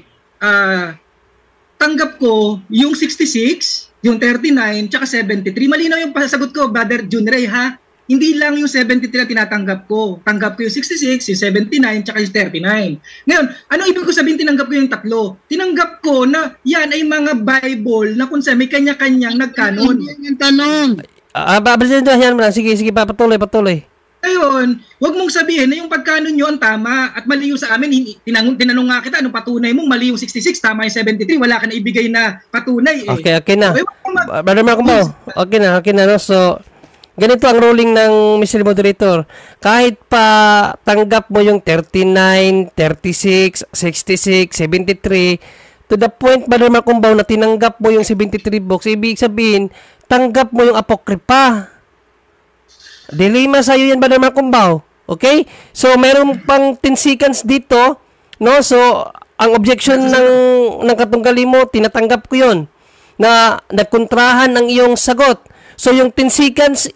tanggap ko yung 66, yung 39, tsaka 73. Malinaw yung pasagot ko, Brother Junray, ha? Hindi lang yung 73 na tinatanggap ko. Tanggap ko yung 66, yung 79, tsaka yung 39. Ngayon, ano ibig ko sabihin tinanggap ko yung tatlo? Tinanggap ko na yan ay mga Bible na kung saan may kanya-kanyang nagkanon. Hindi yung tanong. Yan mo lang. Sige, patuloy. Ayun, huwag mong sabihin na yung pagkanon nyo ang tama at mali yung sa amin. Tinanong nga kita, anong patunay mong mali yung 66, tama yung 73, wala ka na ibigay na patunay. Okay na. Brother Marco, okay na. No? So, ganito ang ruling ng Mr. Moderator. Kahit pa tanggap mo yung 39, 36, 66, 73, to the point, Brother Marco, na tinanggap mo yung 73 books, ibig sabihin, tanggap mo yung apokripa. Dilema sa'yo yan, Brother Marco. Okay? So, meron pang 10 seconds dito, no? So, ang objection ng katunggali mo, tinatanggap ko yun, na nagkontrahan ng iyong sagot. So, yung 10 seconds,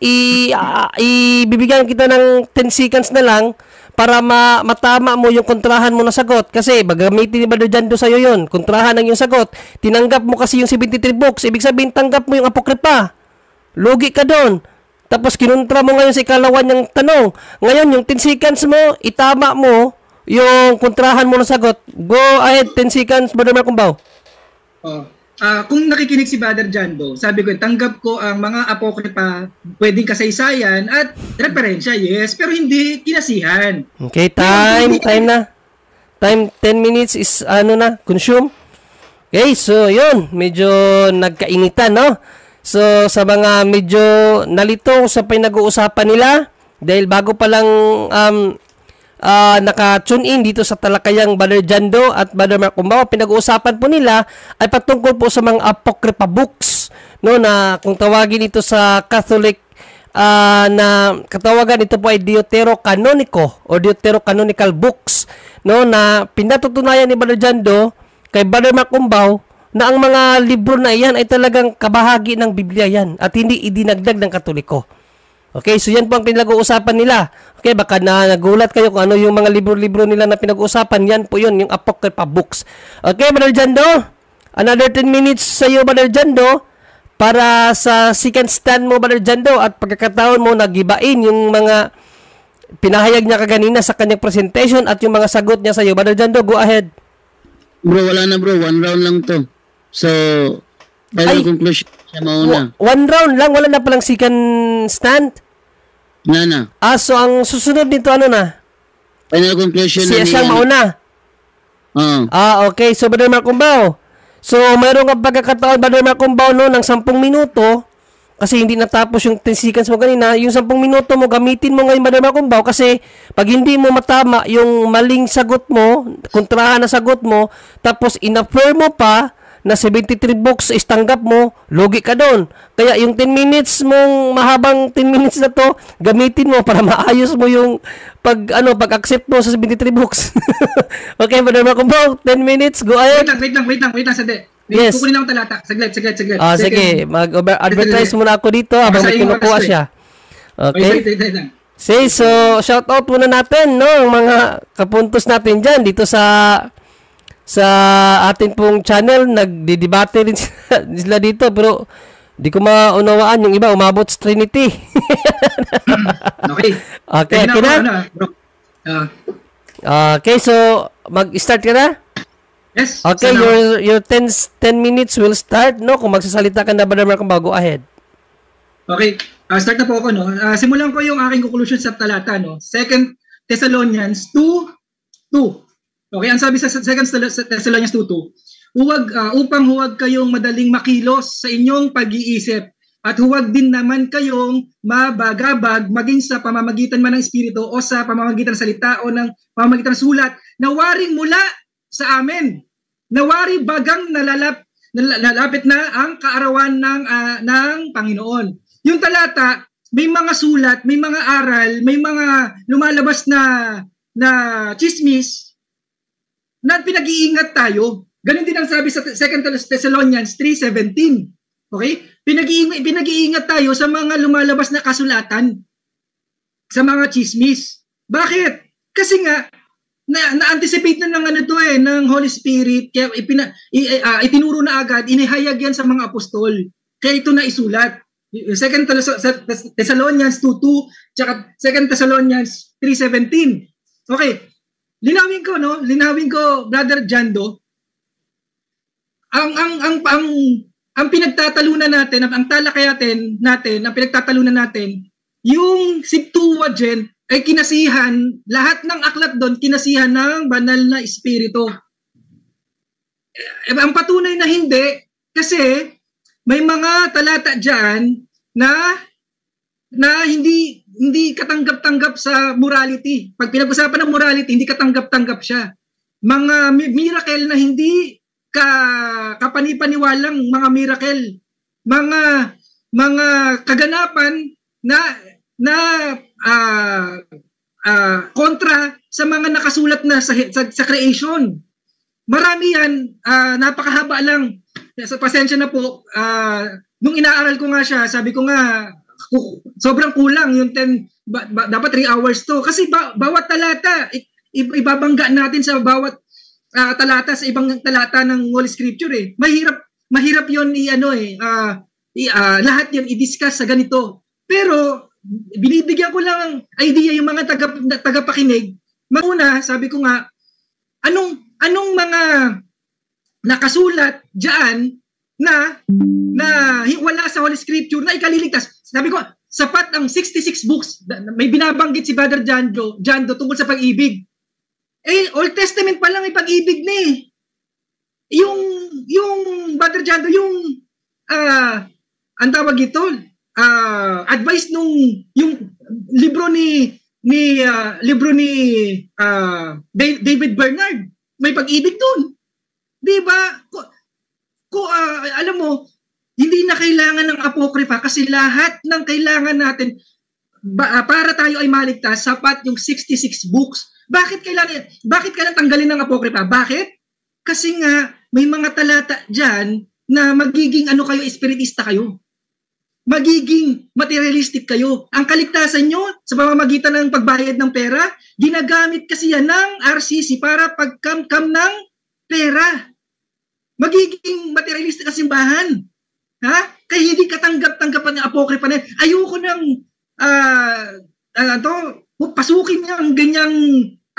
ibibigyan kita ng 10 seconds na lang para matama mo yung kontrahan mo na sagot. Kasi, gagamitin ni Brother Jando sa'yo yun. Kontrahan ng yung sagot. Tinanggap mo kasi yung 73 books. Ibig sabihin, tanggap mo yung apokripa. Lugi ka doon. Tapos, kinontra mo ngayon sa ikalawan niyang tanong. Ngayon, yung 10 seconds mo, itama mo yung kontrahan mo na sagot. Go ahead, 10 seconds, Brother Marco. Kung nakikinig si Brother Jando, sabi ko, tanggap ko ang mga apokripa, pwedeng kasaysayan at referensya, yes, pero hindi kinasihan. Okay, time na. Time 10 minutes is consume. Okay, so yun, medyo nagkainitan, no? So, sa mga medyo nalito sa pinag-uusapan nila, dahil bago pa lang naka-tune in dito sa talakayang Brother Jando at Brother Marco, pinag-uusapan po nila ay patungkol po sa mga apocrypha books, no, na kung tawagin ito sa Catholic na katawagan ito po ay Deuterocanonico o Deuterocanonical books, no, na pinatutunayan ni Brother Jando kay Brother Marco na ang mga libro na iyan ay talagang kabahagi ng Biblia yan at hindi idinagdag ng Katoliko. Okay, so yan po ang pinag-uusapan nila. Okay, baka nagulat kayo kung ano yung mga libro-libro nila na pinag-uusapan. Yan po yun, yung Apocrypha books. Okay, Brother Jando, another 10 minutes sa iyo, Brother Jando, para sa second stand mo, Brother Jando, at pagkakataon mo nagibain yung mga pinahayag niya kaganina sa kanyang presentation at yung mga sagot niya sa iyo. Brother Jando, go ahead. Bro, wala na bro. 1 round lang to. So, final conclusion siya mauna. 1 round lang? Wala na palang second stand? Na. So ang susunod nito ano na? Final conclusion siya siyang mauna? Okay. So, Brother Marco, so, mayroon kang pagkakataon, Brother Marco, no, ng 10 minuto, kasi hindi natapos yung 10 seconds mo kanina, yung 10 minuto mo, gamitin mo ngayon, Brother Marco, kasi pag hindi mo matama yung maling sagot mo, kontrahan na sagot mo, tapos in-affirm mo pa, na 73 books is tanggap mo, logi ka doon. Kaya yung 10 minutes mong mahabang 10 minutes na to, gamitin mo para maayos mo yung pag-accept mo sa 73 books. Okay, Brother Marco, 10 minutes, go ahead. Wait lang, sandali. Yes. Kukunin ako talata. Saglit. Sige, mag-advertise muna ako dito habang may kinukuha siya. Okay? Wait. So, shout out muna natin, no, ang mga kapuntos natin dyan dito sa atin pong channel. Nagdidebate rin sila dito, pero di ko maunawaan yung iba, umabot sa Trinity. Okay na? Okay, so mag-start ka na? Yes. Okay, your 10 minutes will start, no? Kung magsasalita ka na, Brother Marco, go ahead. Okay, start na po ako, no? Simulan ko yung aking conclusion sa talata, no? 2 Thessalonians 2:2. Okay, ang sabi sa 2 Thessalonians 2:2, huwag kayong madaling makilos sa inyong pag-iisip at huwag din naman kayong mabagabag maging sa pamamagitan man ng Espiritu o sa pamamagitan ng salita o ng pamamagitan ng sulat na waring mula sa amin. Nawari bagang nalalapit na ang kaarawan ng Panginoon. Yung talata, may mga sulat, may mga aral, may mga lumalabas na chismis na pinag-iingat tayo. Ganun din ang sabi sa 2 Thessalonians 3:17. Okay? Pinag-iingat tayo sa mga lumalabas na kasulatan, sa mga chismis. Bakit? Kasi nga na-anticipate na ng Holy Spirit, kaya itinuro na agad, inihayag yan sa mga apostol. Kaya ito na isulat. 2 Thessalonians 2:2 tsaka 2 Thessalonians 3:17. Okay. Linawin ko, Brother Jando. Ang pinagtatalunan natin, ang talakayatin natin, ang pinagtatalunan natin, yung Septuagint ay kinasihan, lahat ng aklat doon kinasihan ng banal na espiritu. Ang patunay na hindi, kasi may mga talata diyan na hindi katanggap-tanggap sa morality. Pag pinag-usapan ng morality, hindi katanggap-tanggap siya. Mga miracle na hindi kapanipaniwalang mga miracle, mga kaganapan na kontra sa mga nakasulat na sa creation. Marami yan, napakahaba lang. Pasensya na po, nung inaaral ko nga siya, sabi ko nga, sobrang kulang yung 10, dapat 3 hours to. Kasi bawat talata, ibabangga natin sa bawat talata, sa ibang talata ng Holy Scripture eh. Mahirap yun lahat yun i-discuss sa ganito. Pero, binibigyan ko lang ang idea yung mga tagapakinig. Mauna, sabi ko nga, anong mga nakasulat diyan na wala sa Holy Scripture na ikaliligtas. Sabi ko, sapat ang 66 books. May binabanggit si Brother Jando tungkol sa pag-ibig. Old Testament pa lang may pag-ibig na eh. Yung Brother Jando, ang tawag ito, advice yung libro ni David Bernard, may pag-ibig doon. 'Di ba? Alam mo, hindi na kailangan ng apokripa kasi lahat ng kailangan natin para tayo ay maligtas, sapat yung 66 books. Bakit kailangan tanggalin ng apokripa? Bakit? Kasi nga may mga talata diyan na magiging kayo, espiritista kayo. Magiging materialistic kayo. Ang kaligtasan nyo sa pamamagitan ng pagbayad ng pera, ginagamit kasi yan ng RCC para pagkamkam ng pera. Magiging materialistic ang simbahan. Kaya hindi katanggap-tanggapan ng apokripa na ayoko nang pasukin niya ang ganyang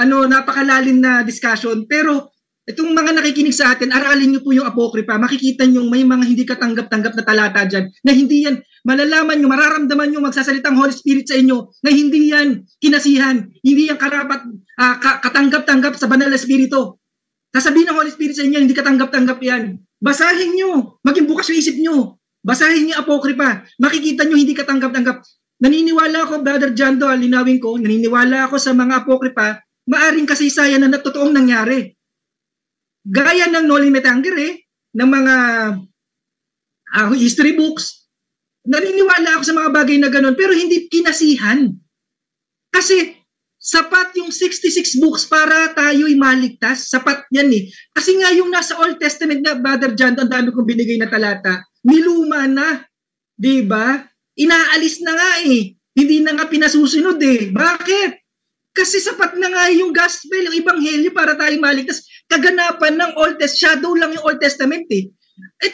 napakalalim na discussion. Pero itong mga nakikinig sa atin, aralin niyo po yung apokripa. Makikita niyo may mga hindi katanggap-tanggap na talata dyan na hindi yan, malalaman niyo, mararamdaman niyo magsasalitang Holy Spirit sa inyo na hindi yan kinasihan, hindi yan karapat katanggap-tanggap sa banal na espiritu. Sasabihin ng Holy Spirit sa inyo, hindi katanggap-tanggap yan. Basahin niyo, maging bukas yung isip niyo. Basahin niyo apokripa. Makikita niyo hindi katanggap-tanggap. Naniniwala ako, Brother Jando, linawin ko, naniniwala ako sa mga apokripa, maaring kasaysayan na totoong nangyari. Gaya ng Noli Me Tangere, ng mga history books, naniniwala ako sa mga bagay na gano'n, pero hindi kinasihan. Kasi sapat yung 66 books para tayo'y maligtas. Sapat yan eh. Kasi nga yung nasa Old Testament na, Brother John, ang dami kong binigay na talata, niluma na. Diba? Inaalis na nga eh. Hindi na nga pinasusunod eh. Bakit? Kasi sapat na nga yung gospel, yung ebanghelyo para tayo maligtas. Kaganapan ng Old Testament, shadow lang yung Old Testament eh.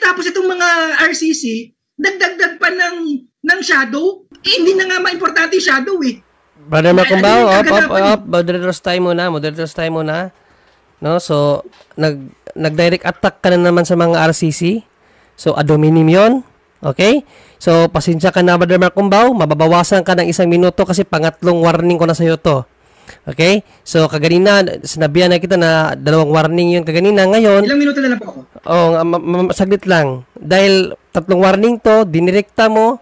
Tapos itong mga RCC, dagdag pa ng shadow, hindi na nga maimportante yung shadow eh. Brother Macumbao, Moderator's time muna. No? So, nag-direct attack ka na naman sa mga RCC. So, ad hominem yun. Okay? So, pasensya ka na, Brother Macumbao. Mababawasan ka ng 1 minuto kasi pangatlong warning ko na sa'yo to. Okay? So, kaganina, sinabihan na kita na 2 warning yun kaganina. Ngayon, ilang minuto na lang po ako? Saglit lang. Dahil 3 warning to, dinirekta mo,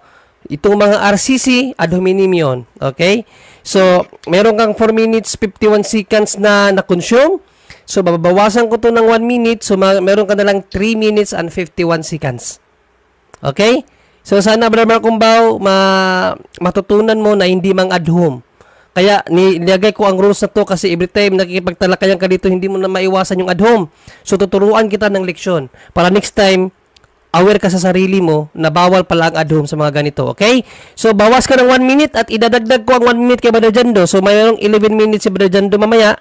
itong mga RCC, ad hominem yun. Okay? So, meron kang 4 minutes, 51 seconds na na-consume. So, babawasan ko to ng 1 minute. So, meron ka na lang 3 minutes and 51 seconds. Okay? So sana Brother Mark Umbao, matutunan mo na hindi mang adhom. Kaya nilagay ko ang rules na to kasi every time nakikipagtalakayan ka dito, hindi mo na maiwasan yung adhom. So tuturuan kita ng leksyon para next time aware ka sa sarili mo na bawal pala ang adhom sa mga ganito. Okay? So bawas ka ng 1 minute at idadagdag ko ang 1 minute kay Brother Jando. So mayroong 11 minutes si Brother Jando mamaya.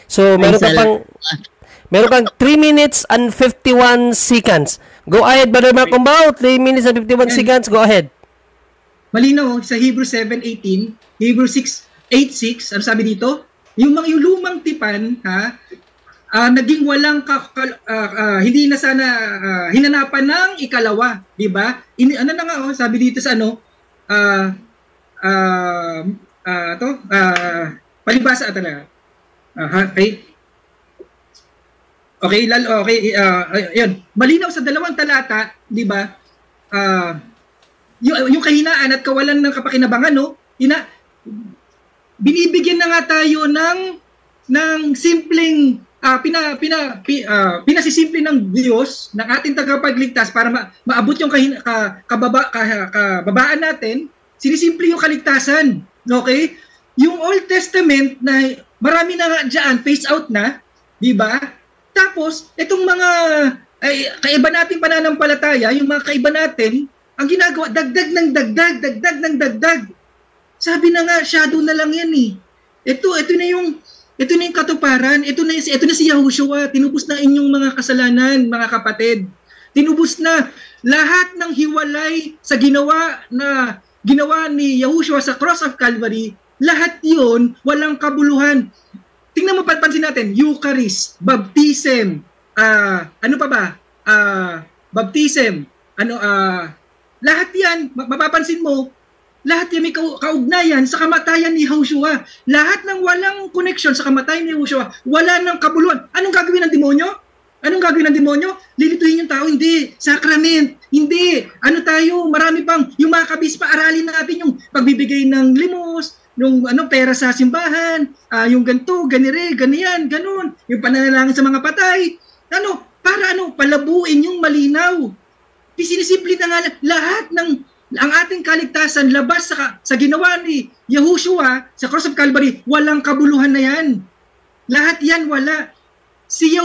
So meron kang 3 minutes and 51 seconds. Go ahead, Brother Mark Umbao. 3 minutes and 51 seconds. Go ahead. Malinaw sa Hebrew 7:18, Hebrew 6:8:6, ano sabi dito? Yung lumang tipan, naging walang hindi na sana hinanapan ng ikalawa, di ba? Ano na nga sabi dito sa palibasa talaga. Okay. Okay, yun. Malinaw sa 2 talata, 'di ba? Yung kahinaan at kawalan ng kapakinabangan, no? Binibigyan na nga tayo ng simpleng pinasisimple ng Diyos ng ating tagapagligtas para maabot yung kababaan natin. Sinisimple yung kaligtasan. Okay? Yung Old Testament na marami na nga diyan, phase out na, 'di ba? Tapos, itong mga kaiba nating pananampalataya, yung mga kaiba natin, ang ginagawa, dagdag ng dagdag. Sabi na nga, shadow na lang yan eh. Ito na yung katuparan, ito na si Yahushua, tinubos na inyong mga kasalanan, mga kapatid. Tinubos na lahat ng hiwalay sa ginawa ni Yahushua sa cross of Calvary, lahat yon walang kabuluhan. Tingnan mo, pansin natin, Eucharist, baptism, ano pa ba? Baptism, lahat yan, mapapansin mo, lahat yan may kaugnayan sa kamatayan ni Yahushua. Lahat ng walang connection sa kamatayan ni Yahushua, wala ng kabuluhan. Anong gagawin ng demonyo? Lilituhin yung tao? Hindi. Sacrament? Hindi. Marami pang, yung mga kabispa, aralin natin yung pagbibigay ng limos, yung pera sa simbahan, yung ganito, ganyan, ganun, yung pananalangin sa mga patay. Palabuin yung malinaw. Sinisimple na nga lahat ng ang ating kaligtasan labas sa ginawa ni Yahushua sa cross of Calvary, walang kabuluhan na yan. Lahat yan wala. Kay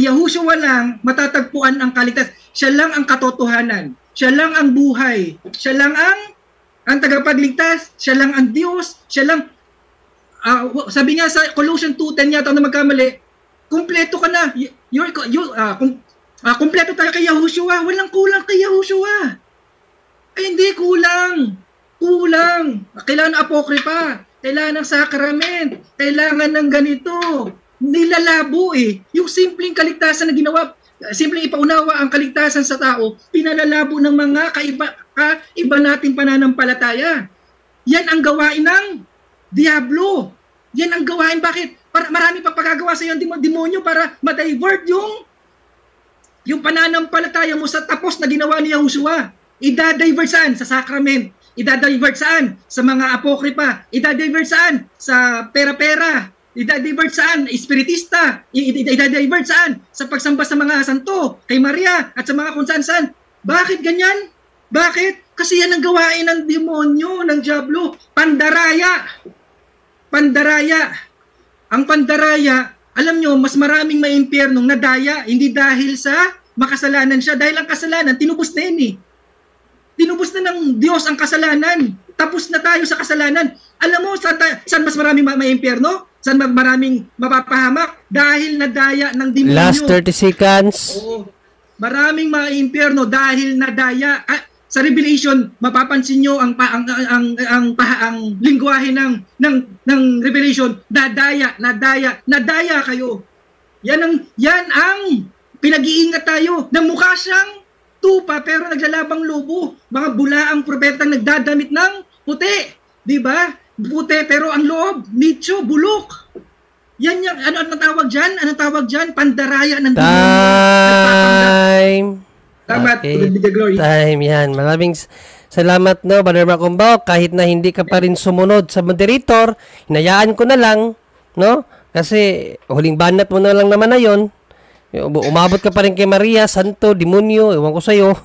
Yahushua lang matatagpuan ang kaligtasan. Siya lang ang katotohanan. Siya lang ang buhay. Siya lang ang tagapagligtas, siya lang ang Diyos, siya lang, sabi nga sa Colossians 2:10 yata na magkamali, kumpleto ka na, kumpleto tayo kay Yahushua, walang kulang kay Yahushua. Ay hindi, kulang, kailangan ng apokripa, kailangan ng sakrament, kailangan ng ganito, nilalabo yung simpleng kaligtasan na ginawa, simpleng ipaunawa ang kaligtasan sa tao, pinalalabo ng mga iba nating pananampalataya. Yan ang gawain ng Diablo. Yan ang gawain. Bakit? Para marami pang pagagawa sa iyo ng demonyo para ma-divert yung pananampalataya mo sa tapos na ginawa ni Yahushua. Ida-divert saan? Sa sacrament. Ida-divert saan? Sa mga apokripa. Ida-divert saan? Sa pera-pera. Ida-divert saan? Espiritista. Ida-divert saan? Sa pagsamba sa mga santo, kay Maria, at sa mga kung saan-saan. Bakit ganyan? Bakit? Kasi yan ang gawain ng demonyo, ng Diablo. Pandaraya. Ang pandaraya, alam nyo, mas maraming may impyernong nadaya, hindi dahil sa makasalanan siya. Dahil ang kasalanan, tinubos na yan Tinubos na ng Diyos ang kasalanan. Tapos na tayo sa kasalanan. Alam mo, saan mas maraming may impyerno? Saan maraming mapapahamak? Dahil nadaya ng demonyo. Last 30 seconds. Oo. Maraming mga impyerno dahil nadaya. Sa Revelation, mapapansin nyo ang lingwahe ng Revelation, nadaya kayo. Yan ang pinag-iingat tayo. Na mukha siyang tupa pero naglalabang lobo. Mga bulaang propetang nagdadamit ng puti. Di ba? Puti pero ang loob, nicho, bulok. Yan yung, ano tawag dyan? Pandaraya ng Time. Tamat, okay. To the glory. Time, yan. Maraming salamat, no, Brother Mark Umbao. Kahit na hindi ka pa rin sumunod sa moderator, hinayaan ko na lang, no? Kasi huling banat mo na lang naman na yon. Umabot ka pa rin kay Maria, santo, demonyo, ewan ko sa'yo.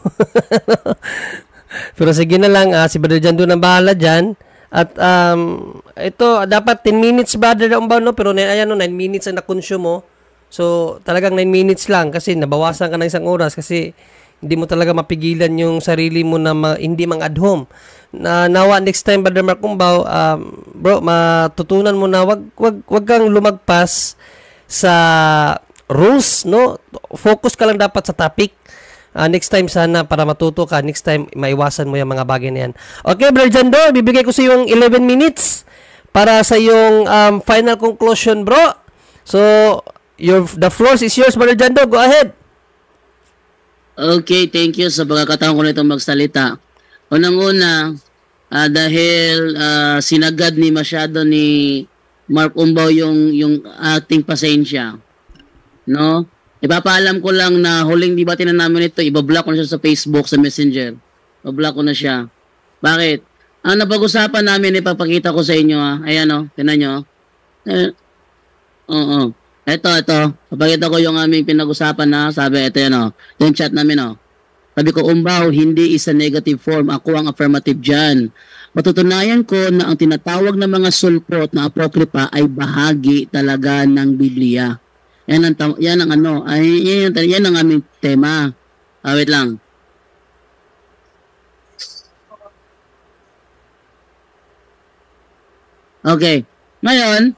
Pero sige na lang, si Brother Jan doon ang bahala dyan. At ito, dapat 10 minutes Brother Umbaw, no? Pero ayan, 9 minutes ang na-consume mo. So, talagang 9 minutes lang kasi nabawasan ka ng 1 oras kasi hindi mo talaga mapigilan yung sarili mo na hindi mang-at home. Nawa next time, Brother Mark Umbaw, bro, matutunan mo na wag kang lumagpas sa rules, no? Focus ka lang dapat sa topic. Next time sana para matuto ka, next time maiwasan mo yung mga bagay na yan. Okay, Brother Jando, bibigay ko sa yung 11 minutes para sa yung final conclusion, bro. So, the floor is yours, Brother Jando. Go ahead. Okay, thank you sa pagkakataon ko nito magsalita. Unang-una, dahil sinagad ni masyado ni Mark Umbaw yung ating pasensya, no? Ipapaalam ko lang na huling debate na namin ito, ibablock ko na siya sa Facebook, sa Messenger. Ibablock ko na siya. Bakit? Ang napag-usapan namin, ipapakita ko sa inyo. Ayan o, tinan nyo. Oo. Ito. Papakita ko yung aming pinag-usapan na. Sabi, ito yan o. Yung chat namin o. Sabi ko, Umbaw, hindi isa negative form. Ako ang affirmative dyan. Matutunayan ko na ang tinatawag na mga sulpot na apokripa ay bahagi talaga ng Biblia. Yan ang aming tema. Wait lang. Okay. Ngayon,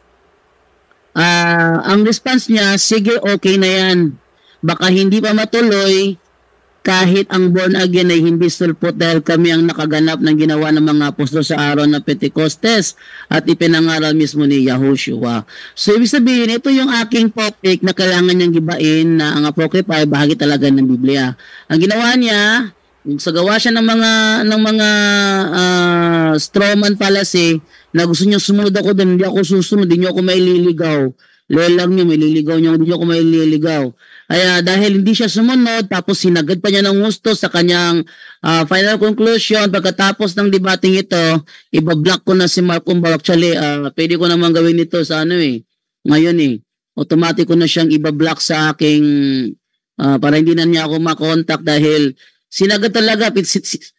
ang response niya, sige, okay na yan. Baka hindi pa matuloy kahit ang born again ay hindi sulpot dahil kami ang nakaganap ng ginawa ng mga apostol sa araw ng Pentecostes at ipinangaral mismo ni Yahushua. So, ibig sabihin, ito yung aking topic na kailangan niyang gibain na ang apokripa ay bahagi talaga ng Biblia. Ang ginawa niya, sagawa siya ng mga strawman fallacy na gusto niyo sumunod ako doon, hindi ako susunod, hindi niyo ako maililigaw. Lelang niyo, maililigaw niyo, hindi niyo ako maililigaw. Kaya dahil hindi siya sumunod, tapos sinagad pa niya ng gusto sa kanyang final conclusion, pagkatapos ng debating ito, ibablock ko na si Mark Umbaw. Actually, pwede ko naman gawin ito sa ngayon automatic ko na siyang ibablock sa aking, para hindi na niya ako makontak dahil sinagad talaga,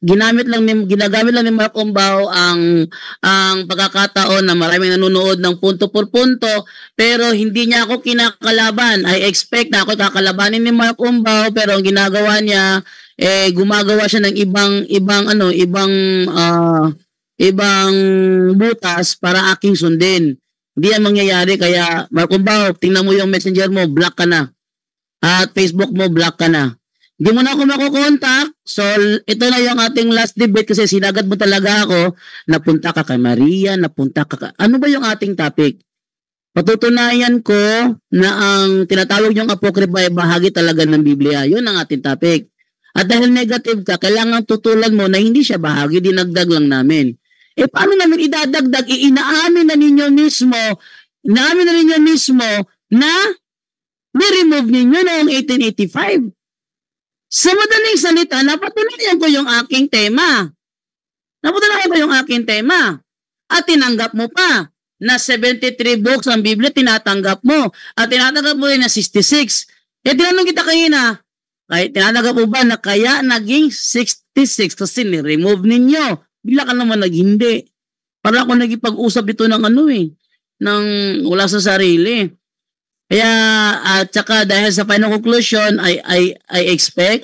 ginagamit lang ni Mark Umbaw ang pagkakataon na maraming nanonood ng punto por punto, pero hindi niya ako kinakalaban. I expect na ako kakalabanin ni Mark Umbaw, pero ang ginagawa niya, gumagawa siya ng ibang butas para aking sundin. Hindi yan mangyayari, kaya Mark Umbaw, tingnan mo yung messenger mo, block ka na. At Facebook mo, block ka na. Hindi mo na ako makukontak. So, ito na yung ating last debate kasi sinagad mo talaga ako. Napunta ka kay Maria, ano ba yung ating topic? Patutunayan ko na ang tinatawag yung apokripa ay bahagi talaga ng Biblia. Yun ang ating topic. At dahil negative ka, kailangan tutulan mo na hindi siya bahagi, dinagdag lang namin. Paano namin idadagdag? Inaamin na ninyo mismo na ni-remove ninyo noong 1885. Sa madaling salita, napatunayan ko yung aking tema. At tinanggap mo pa na 73 books ang Biblia, tinatanggap mo. At tinatanggap mo rin na 66. Tinanong kita kanina, tinatanggap mo ba na kaya naging 66 kasi ni-remove ninyo? Bigla ka naman naghindi. Para ako nagipag-usap ito ng wala sa sarili. Kaya at saka dahil sa final conclusion, I expect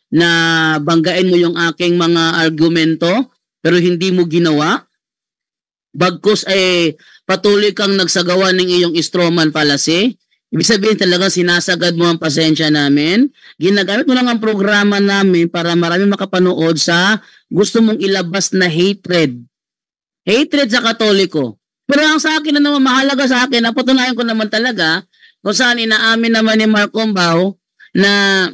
na banggain mo yung aking mga argumento pero hindi mo ginawa. Bagkus patuloy kang nagsagawa ng iyong strawman fallacy. Ibig sabihin talaga sinasagad mo ang pasensya namin. Ginagamit mo lang ang programa namin para marami makapanood sa gusto mong ilabas na hatred. Hatred sa Katoliko. Pero ang sa akin na naman, mahalaga sa akin, napatunayan ko naman talaga kung saan inaamin naman ni Mark Umbaw na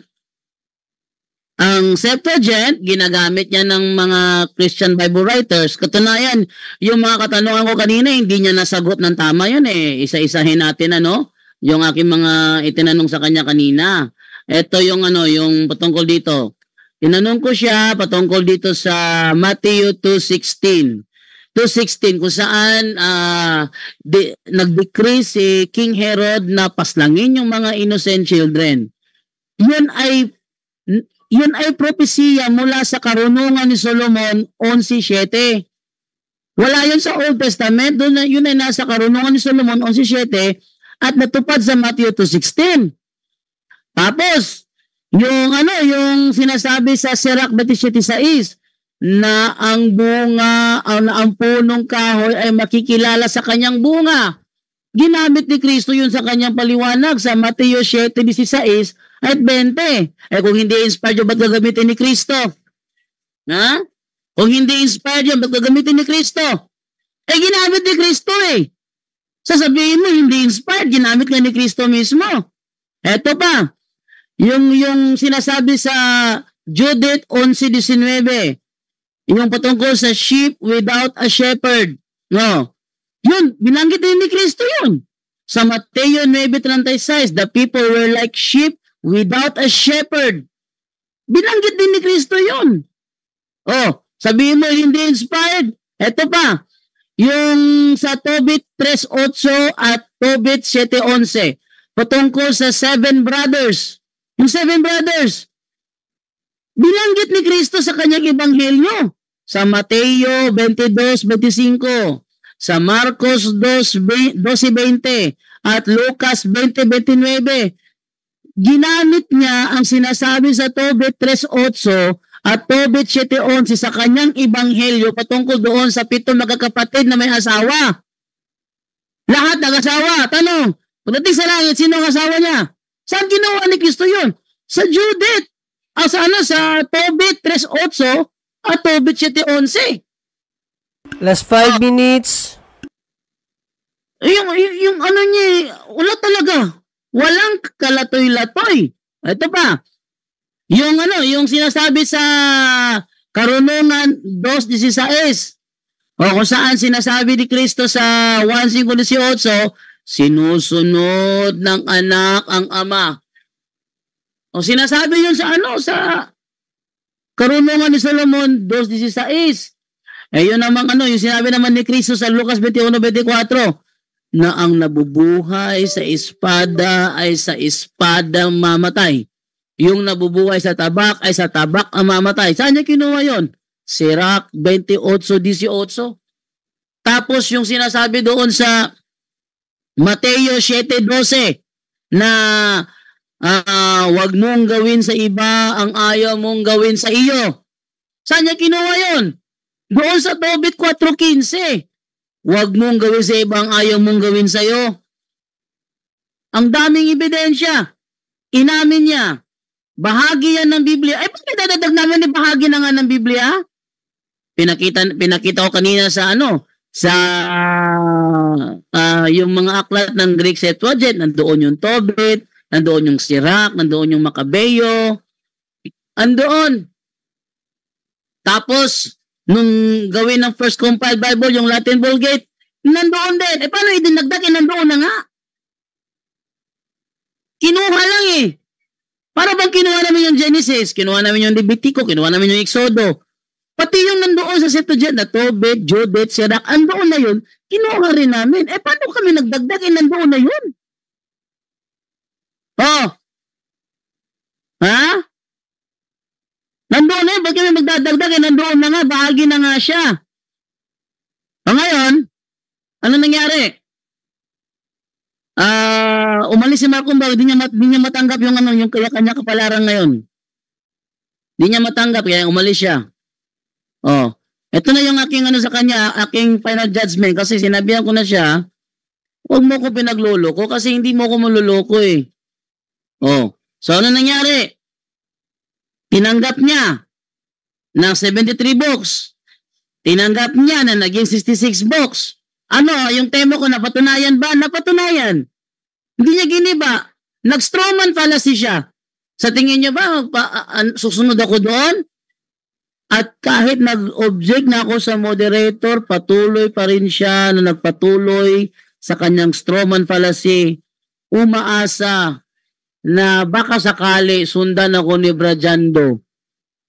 ang Septuagint, ginagamit niya ng mga Christian Bible writers. Katunayan, yung mga katanungan ko kanina, hindi niya nasagot ng tama yun Isa-isahin natin yung aking mga itinanong sa kanya kanina. Ito yung yung patungkol dito. Tinanong ko siya patungkol dito sa Matthew 2:16. 2:16 kung saan nag-decree si King Herod na paslangin yung mga innocent children. Yun ay propesiya mula sa karunungan ni Solomon 11:7. Wala yun sa Old Testament, yun ay nasa karunungan ni Solomon 11:7 at natupad sa Matthew 2:16. Tapos yung sinasabi sa Sirach 27:6 na ang punong kahoy ay makikilala sa kanyang bunga. Ginamit ni Kristo yun sa kanyang paliwanag sa Mateo 7:16 at 20. Kung hindi inspired yun, ba't gagamitin ni Kristo? Ha? Kung hindi inspired yun, ba't gagamitin ni Kristo? Ginamit ni Kristo Sasabihin mo, hindi inspired, ginamit nga ni Kristo mismo. Eto pa, yung sinasabi sa Judith 11:19, yung patungkol sa sheep without a shepherd. No. Yun, binanggit din ni Kristo yun. Sa Mateo 9:36, the people were like sheep without a shepherd. Binanggit din ni Kristo yun. Sabihin mo hindi inspired. Ito pa, yung sa Tobit 3:8 at Tobit 7:11, patungkol sa 7 brothers. Yung 7 brothers, binanggit ni Kristo sa kanyang ebanghelyo sa Mateo 22:25, sa Marcos 12:20 at Lucas 20:29. Ginamit niya ang sinasabi sa Tobit 3:8 at Tobit 7:11 sa kanyang ebanghelyo patungkol doon sa 7 magkakapatid na may asawa. Lahat nag-asawa. Tanong, pagdating sa langit, sino ang asawa niya? Saan ginawa ni Kristo yun? Sa Judith. Sa Tobit 3:8 at Tobit 7:11. Last 5 minutes. Yung ano niya, wala talaga. Walang kalatoy-latoy. Ito pa. Yung sinasabi sa Karunungan 2:16. Kung saan sinasabi ni Kristo sa 1:5-18, sinusunod ng anak ang ama. Sinasabi yun sa Karunungan ni Solomon 2:16. Yun namang yung sinabi naman ni Kristo sa Lucas 21:24 na ang nabubuhay sa espada ay sa espada mamatay. Yung nabubuhay sa tabak ay sa tabak ang mamatay. Saan niya kinuha yun? Sirach 28:18. Tapos yung sinasabi doon sa Mateo 7:12 na wag mong gawin sa iba ang ayaw mong gawin sa iyo. Saan niya kinuha yun? Doon sa Tobit 4:15. Wag mong gawin sa iba ang ayaw mong gawin sa iyo. Ang daming ebidensya. Inamin niya. Bahagi yan ng Biblia. Bakit dadadag namin ni bahagi na nga ng Biblia? Pinakita ko kanina sa yung mga aklat ng Greek Septuagint. Nandoon yung Tobit, nandoon yung Sirach, nandoon yung Macabeo. Andoon. Tapos, nung gawin ng First Compiled Bible, yung Latin Vulgate, nandoon din. Paano idinagdag? Nandoon na nga. Kinuha lang Para bang kinuha namin yung Genesis, kinuha namin yung Levitico, kinuha namin yung Exodo. Pati yung nandoon sa Septuagint na Tobit, Judith, Sirach, andoon na yun, kinuha rin namin. Paano kami nagdagdag? Nandoon na yun. Nandoon na yun. Ba't kami magdadagdag? Nandoon na nga. Bahagi na nga siya. Ngayon, ano nangyari? Umalis si Mark Umbaw, di niya matanggap yung kanya kapalaran ngayon. Di niya matanggap, kaya umalis siya. Ito na yung aking sa kanya, aking final judgment, kasi sinabihan ko na siya, huwag mo ko pinagloloko kasi hindi mo ko maluloko So ano nangyari? Tinanggap niya ng 73 books. Tinanggap niya na naging 66 books. Yung tema ko, napatunayan ba? Napatunayan. Hindi niya giniba. Nag-strawman fallacy siya. Sa tingin niyo ba, susunod ako doon? At kahit nag-object na ako sa moderator, patuloy pa rin siya na nagpatuloy sa kanyang strawman fallacy. Umaasa na baka sakali sundan ako ni Brajando.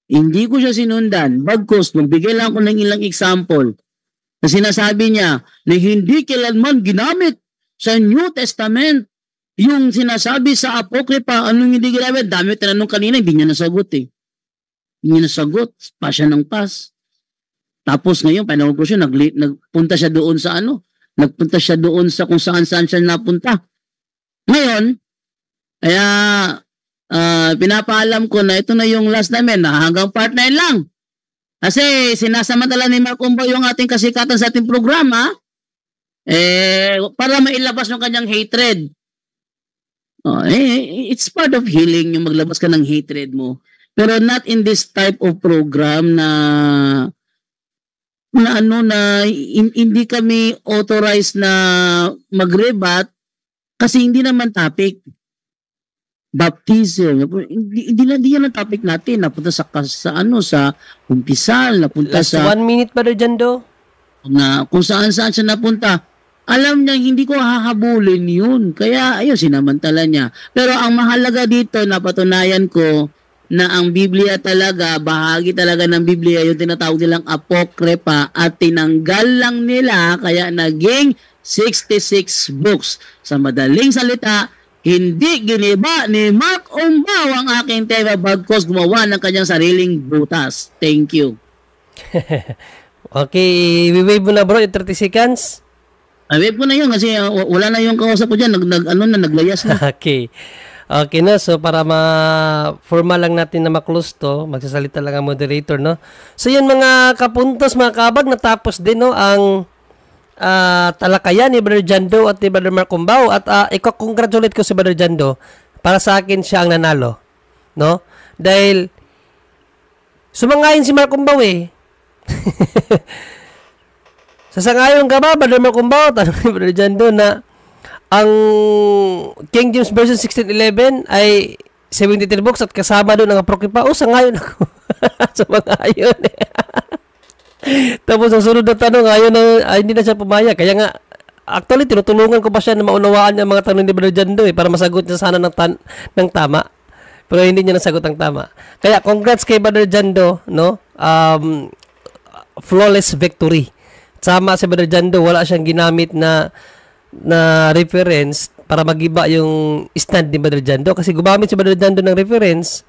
Hindi ko siya sinundan. Bagkus, magbigay lang ako ng ilang example. Na sinasabi niya na hindi kailanman ginamit sa New Testament yung sinasabi sa Apokripa. Anong hindi ginamit? Dami tinanong kanina, hindi niya nasagot eh. Hindi niya nasagot. Pa siya ng pas. Tapos ngayon, panahon nagpunta siya doon sa nagpunta siya doon sa kung saan-saan siya napunta. Ngayon, kaya pinapaalam ko na ito na yung last namin na hanggang part 9 lang. Kasi sinasamantala ni Mark Umbaw yung ating kasikatan sa ating programa para mailabas yung kanyang hatred. It's part of healing yung maglabas ka ng hatred mo. Pero not in this type of program na hindi kami authorized na mag-rebut kasi hindi naman topic. Baptism. Hindi yan ang topic natin. Napunta sa umpisal, napunta Last sa 1 minute, Brother Jando. na kung saan-saan siya napunta. Alam niya hindi ko hahabulin yun. Kaya ayun, sinamantala niya. Pero ang mahalaga dito, napatunayan ko na ang Biblia talaga, bahagi talaga ng Biblia, yung tinatawag nilang Apokripa at tinanggal lang nila kaya naging 66 books. Sa madaling salita, hindi giniba ni Mark Umbaw ang aking tema bagkos gumawa ng kanyang sariling butas. Thank you. Okay, we-wave mo na bro, yung 30 seconds. Wave ko na yun kasi wala na yung kausap ko dyan. Naglayas na. Okay. Okay na, so para ma-formal lang natin na maklose to, magsasalita lang ang moderator, no? So yun mga kapuntos, mga kabag, natapos din, no, ang talakayan ni Brother Jando at ni Brother Mark Umbaw. At i-congratulate ko si Brother Jando. Para sa akin, siya ang nanalo, no? Dahil sumangayon si Mark Umbaw eh. Sasangayon ka ba, Brother Mark Umbaw? Tanong ni Brother Jando na ang King James Version 1611 ay 73 books at kasama doon ang Apokripa. Sangayon ako. Sumangayon eh. Tapos ang sunod na tanong, hindi na siya pumayag. Kaya nga, actually, tinutulungan ko pa siya na maunawaan niya mga tanong ni Brother Jando para masagot niya sana ng tama. Pero hindi niya nasagot ang tama. Kaya, congrats kay Brother Jando, no? Flawless victory. Sama si Brother Jando, wala siyang ginamit na reference para magiba yung stand ni Brother Jando. Kasi gumamit si Brother Jando ng reference.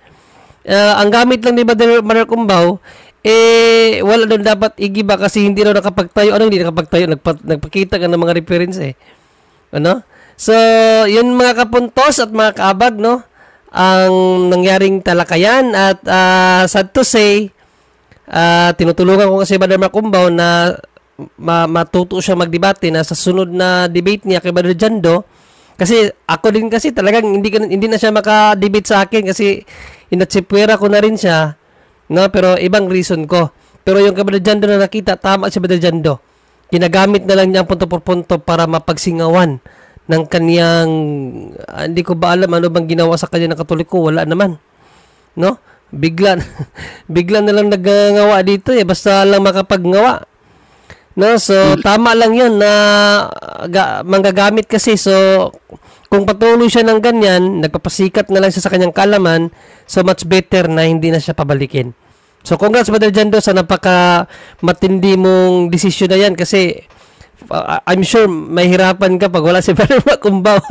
Ang gamit lang ni Brother Mark Umbaw, wala doon dapat igiba kasi hindi raw nakapagtayo. Hindi nakapagtayo? Nagpakita ka ng mga reference eh. Ano? So, yun mga kapuntos at mga kaabag, no? Ang nangyaring talakayan at sad to say, tinutulungan ko kasi Brother Mark Umbaw na matuto siya magdebate na sa sunod na debate niya kay Brother Jando. Kasi ako din kasi talagang hindi na siya maka-debate sa akin kasi inatsipwera ko na rin siya. No, pero ibang reason ko. Pero yung kay Brother Jando na nakita, tama si Brother Jando. Ginagamit na lang niya ang punto por punto para mapagsingawan ng kaniyang, hindi ko ba alam ano bang ginawa sa kanya ng Katoliko, wala naman. No? Bigla na lang nagngawa dito eh, basta lang makapaggawa. No, so tama lang 'yun na manggagamit kasi. So kung patuloy siya ng ganyan, nagpapasikat na lang siya sa kanyang kalaman, so much better na hindi na siya pabalikin. So congrats Brother Jando sa napaka matindi mong desisyon na yan kasi I'm sure mahirapan ka pag wala si Brother Mark Umbaw.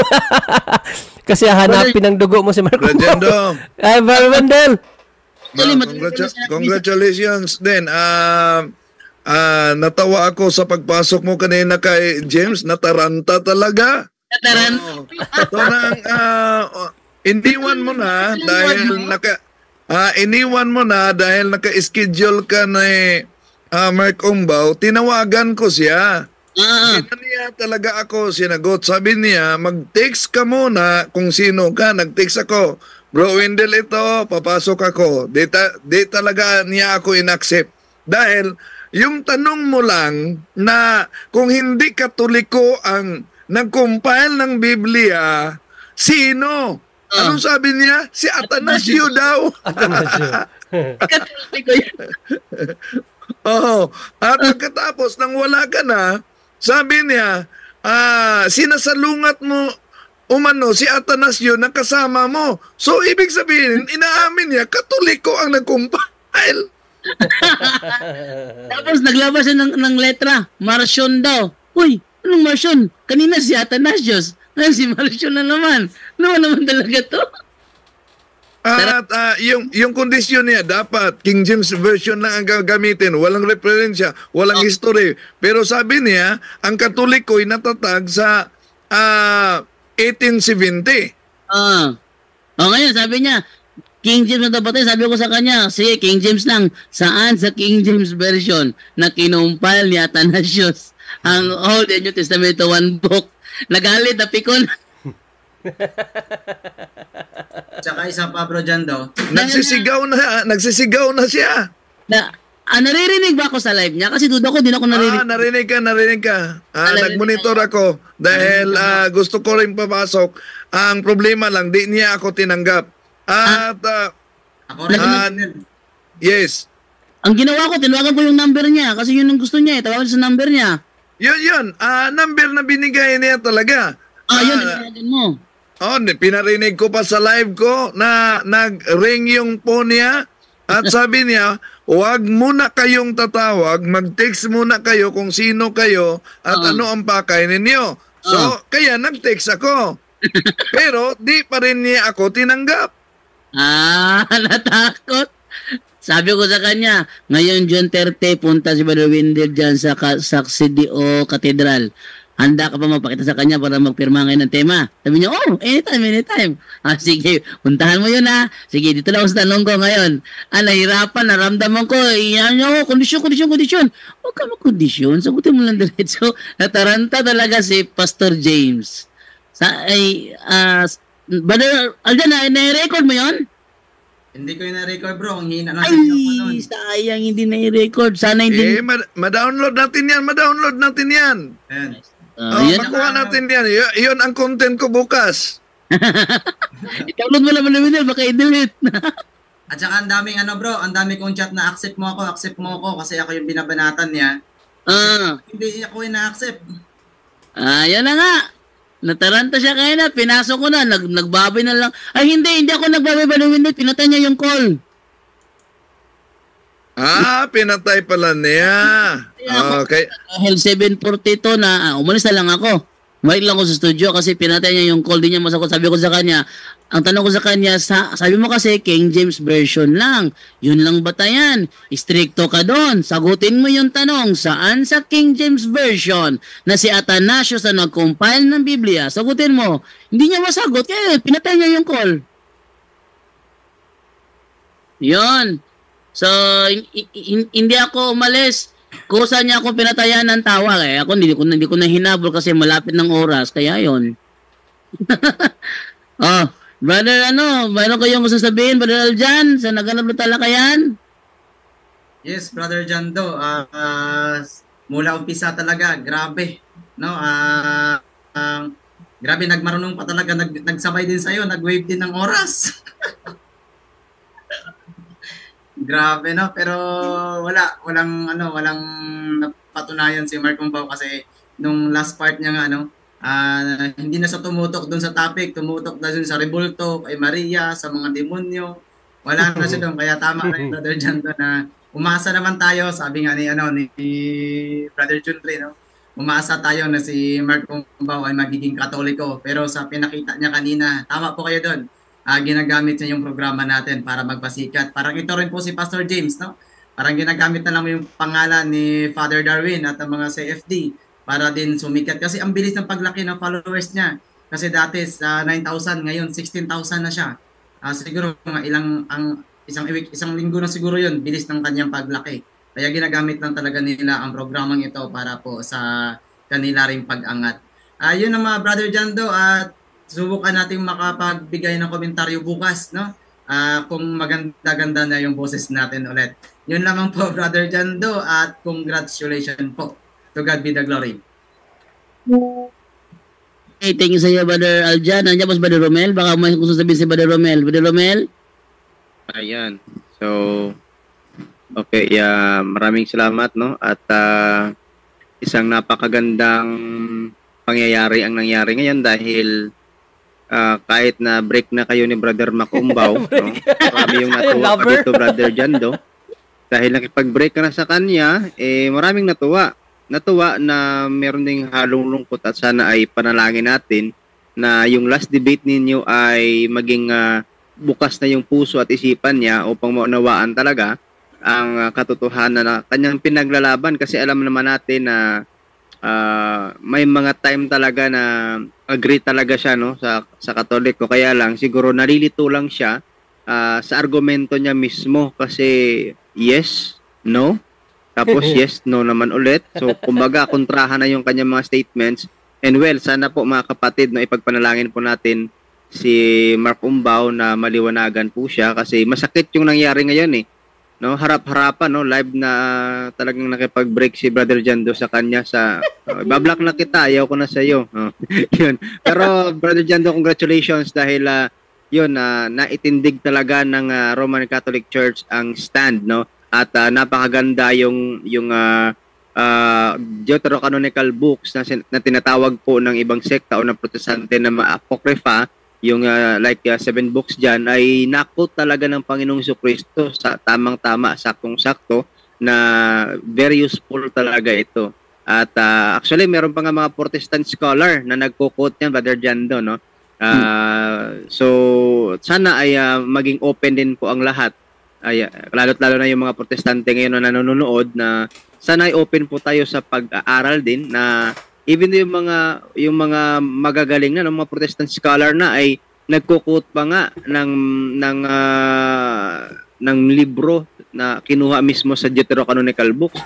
Kasi hahanapin ang dugo mo si Mark Umbaw. Jando. Ay, Brother Wendell. Congratulations din. Natawa ako sa pagpasok mo kanina kay James. Nataranta talaga. Ito nang iniwan mo na dahil naka-schedule ka ni Mark Umbaw. Tinawagan ko siya. Niya talaga ako sinagot. Sabi niya, mag-text ka muna kung sino ka. Nag-text ako. Bro Wendell ito, papasok ako. Di talaga niya ako in-accept. Dahil yung tanong mo lang na kung hindi Katoliko ang nag-compile ng Biblia, sino? Anong sabi niya? Si Atanasio daw. Katoliko yan. Oo. At pagkatapos nang wala ka na, sabi niya, sinasalungat mo umano si Atanasio na kasama mo. So, ibig sabihin, inaamin niya, Katoliko ang nag-compile. Tapos naglabas siya ng letra, Marcion daw. Uy, anong Marcion? Kanina si Athanasius. Ngayon si Marcion na naman. Naman talaga to. At yung kondisyon niya, dapat King James Version lang ang gagamitin. Walang referensya, walang history. Pero sabi niya, ang Katoliko ay natatag sa 1870. Ngayon, sabi niya, King James na dapat sabi ko sa kanya, sige, King James lang. Saan sa King James Version na kinumpal ni Athanasius ang Old and New Testament to one book? Nagalit, napikon. Tsaka isa pa, Bro Jando. Nagsisigaw na siya. Naririnig ba ako sa live niya? Kasi duda ko, din ako naririnig. Narinig ka. Nagmonitor ako dahil gusto ko rin papasok. Ang problema lang, di niya ako tinanggap. At, ako rin. yes. Ang ginawa ko, tinawagan ko yung number niya kasi yun ang gusto niya. Tawagan sa number niya. Yun. Number na binigay niya talaga. Yun, tinawagan mo. Pinarinig ko pa sa live ko na nag-ring yung phone niya at sabi niya, huwag muna kayong tatawag, mag-text muna kayo kung sino kayo at ano ang pakay ninyo. So, kaya nag-text ako. Pero, di pa rin niya ako tinanggap. Natakot. Sabi ko sa kanya, ngayon June 30, punta si Brother Wendell dyan sa CDO Cathedral. Handa ka pa mapakita sa kanya para magpirma ngayon ng tema. Sabi niya, anytime. Sige, puntahan mo yun ha. Sige, dito lang sa tanong ko ngayon. Nahirapan, naramdaman ko. Iyan niyo, kondisyon. Huwag ka mag-kondisyon. Sagutin mo lang diretso. Nataranta talaga si Pastor James. Brother Aljan, na-record mo yun? Hindi ko yung na-record, bro. Ang hina lang. Ay, sayang hindi na-record. Sana hindi. Ma-download natin yan. Ayan. Makuha natin yan. Yun ang content ko bukas. I-download mo lang, baka i-delete. At saka ang daming bro, ang dami kong chat na accept mo ako kasi ako yung binabanatan niya. Hindi ako yung na-accept. Yan na nga. Nataranta siya kaya na, pinasok ko na, nagbabay na lang. Ay hindi ako nagbabay ba ng window, pinatay niya yung call. Pinatay pala niya. Okay. Dahil 7:42 na, umalis na lang ako. Wait lang ko sa studio kasi pinatay niya yung call, di niya masagot. Sabi ko sa kanya, ang tanong ko sa kanya, sabi mo kasi King James Version lang. Yun lang batayan. Istrikto ka doon. Sagutin mo yung tanong, saan sa King James Version na si Athanasius na nag-compile ng Biblia? Sagutin mo. Hindi niya masagot, kaya pinatay niya yung call. Yun. So, hindi ako umalis. Kusa niya ako pinatayan ng tawa. Ako hindi ko na hinabol kasi malapit ng oras. Kaya yun. Brother, mayroon kayong masasabihin, Brother Aljan, sa naganap na talakayan? Yes, Brother Jando. Mula umpisa talaga, grabe. No? Grabe, nagmarunong pa talaga. Nagsabay din sa'yo, nag-wave din ng oras. Grabe, no? Pero walang napatunayan si Mark Umbaw kasi nung last part niya nga, hindi na siya tumutok doon sa topic, tumutok na doon sa rebulto, kay Maria, sa mga demonyo. Wala na siya doon. Kaya tama na yung Brother John doon na umasa naman tayo, sabi nga ni Brother Juntre, no? Umasa tayo na si Mark Umbaw ay magiging Katoliko. Pero sa pinakita niya kanina, tama po kayo doon. Ginagamit niya yung programa natin para magpasikat. Parang ito rin po si Pastor James, no? Parang ginagamit na lang yung pangalan ni Father Darwin at ang mga CFD para din sumikat. Kasi ang bilis ng paglaki ng followers niya. Kasi dati sa 9,000, ngayon 16,000 na siya. Siguro isang linggo na siguro yun, bilis ng kanyang paglaki. Kaya ginagamit lang talaga nila ang programang ito para po sa kanila ring pag-angat. Yun ang mga Brother Jando at subukan natin makapagbigay ng komentaryo bukas, no? Kung maganda-ganda na yung boses natin ulit. Yun lamang po, Brother Jando, at congratulations po. To God be the glory. Hey, thank you sa iyo, Brother Aljan. Nandiyan po si Brother Romel. Baka may gusto sabihin si Brother Romel. Brother Romel? Ayan. So, okay. Maraming salamat, no? At isang napakagandang pangyayari ang nangyari ngayon dahil kahit na break na kayo ni Brother Macumbaw, no? Marami yung natuwa pa dito, Brother Jando. dahil nakipag-break ka na sa kanya, maraming natuwa. Natuwa na meron ding halong lungkot at sana ay panalangin natin na yung last debate ninyo ay maging bukas na yung puso at isipan niya upang maunawaan talaga ang katotohanan na kanyang pinaglalaban, kasi alam naman natin na may mga time talaga na agree talaga siya, no, sa Katoliko, kaya lang siguro nalilito lang siya sa argumento niya mismo, kasi yes, no, tapos yes, no naman ulit. So kumbaga kontrahan na yung kanyang mga statements. And well, sana po mga kapatid, no, ipagpanalangin po natin si Mark Umbaw na maliwanagan po siya, kasi masakit yung nangyari ngayon no, harap-harapan, no, live na talagang nakipag-break si Brother Jando sa kanya sa bablock na kita, ayaw ko na sa iyo. Yun. Pero Brother Jando, congratulations dahil yun, naitindig talaga ng Roman Catholic Church ang stand, no, at napakaganda yung Deuterocanonical books na tinatawag po ng ibang sekta o ng protestante na apocrypha, yung 7 books dyan, ay na-quote talaga ng Panginoong Jesucristo sa tamang-tama, saktong-sakto, na very useful talaga ito. At actually, meron pa nga mga Protestant scholar na nagko-quote niyan, Brother Jando, no? So, sana ay maging open din po ang lahat. Lalo't-lalo na yung mga Protestante ngayon na nanonood, na sana ay open po tayo sa pag-aaral din, na even yung mga magagaling na mga Protestant scholar na ay nagko-quote pa nga ng libro na kinuha mismo sa Deuterocanonical books.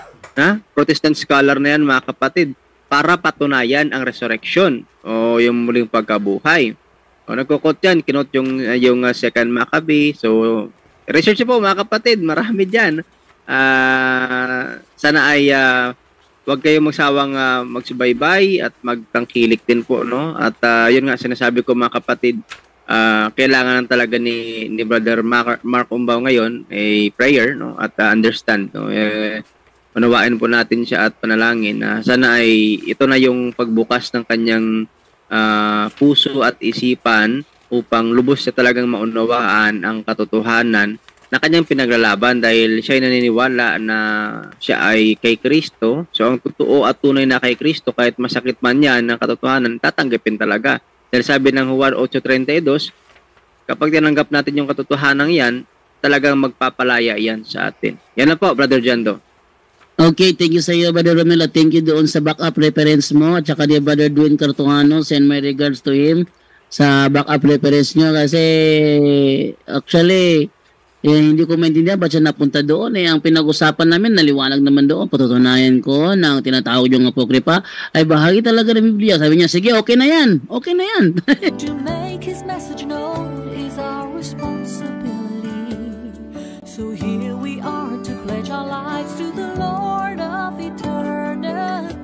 Protestant scholar na yan, mga kapatid, para patunayan ang resurrection o yung muling pagkabuhay. O nagko-quote yan, kinote yung Second Maccabee. So research po mga kapatid, marami diyan. Sana ay huwag kayong magsawang magsubaybay at magtangkilik din po, no? At yun nga sinasabi ko mga kapatid, kailangan talaga ni Brother Mark Umbaw ngayon ay prayer, no? At understand, no? Unawain po natin siya at panalangin na sana ay ito na yung pagbukas ng kanyang puso at isipan upang lubos siya talagang maunawaan ang katotohanan na kanyang pinaglalaban, dahil siya ay naniniwala na siya ay kay Kristo. So ang totoo at tunay na kay Kristo, kahit masakit man yan ng katotohanan, tatanggapin talaga. Dahil sabi ng Juan 8:32, kapag tinanggap natin yung katotohanan yan, talagang magpapalaya yan sa atin. Yan na po, Brother Jando. Okay, thank you sa iyo, Brother Romel. Thank you doon sa backup reference mo. At saka ni Brother Dwayne Cartungano, send my regards to him sa backup reference nyo, kasi actually hindi ko maintindihan ba't siya napunta doon. Ang pinag-usapan namin, naliwanag naman doon. Patutunayan ko na ang tinatawag yung apokripa ay bahagi talaga ng Biblia. Sabi niya, sige, okay na yan. Okay na yan. To make his message known is our responsibility. So here we are to pledge our lives to the Lord of eternity.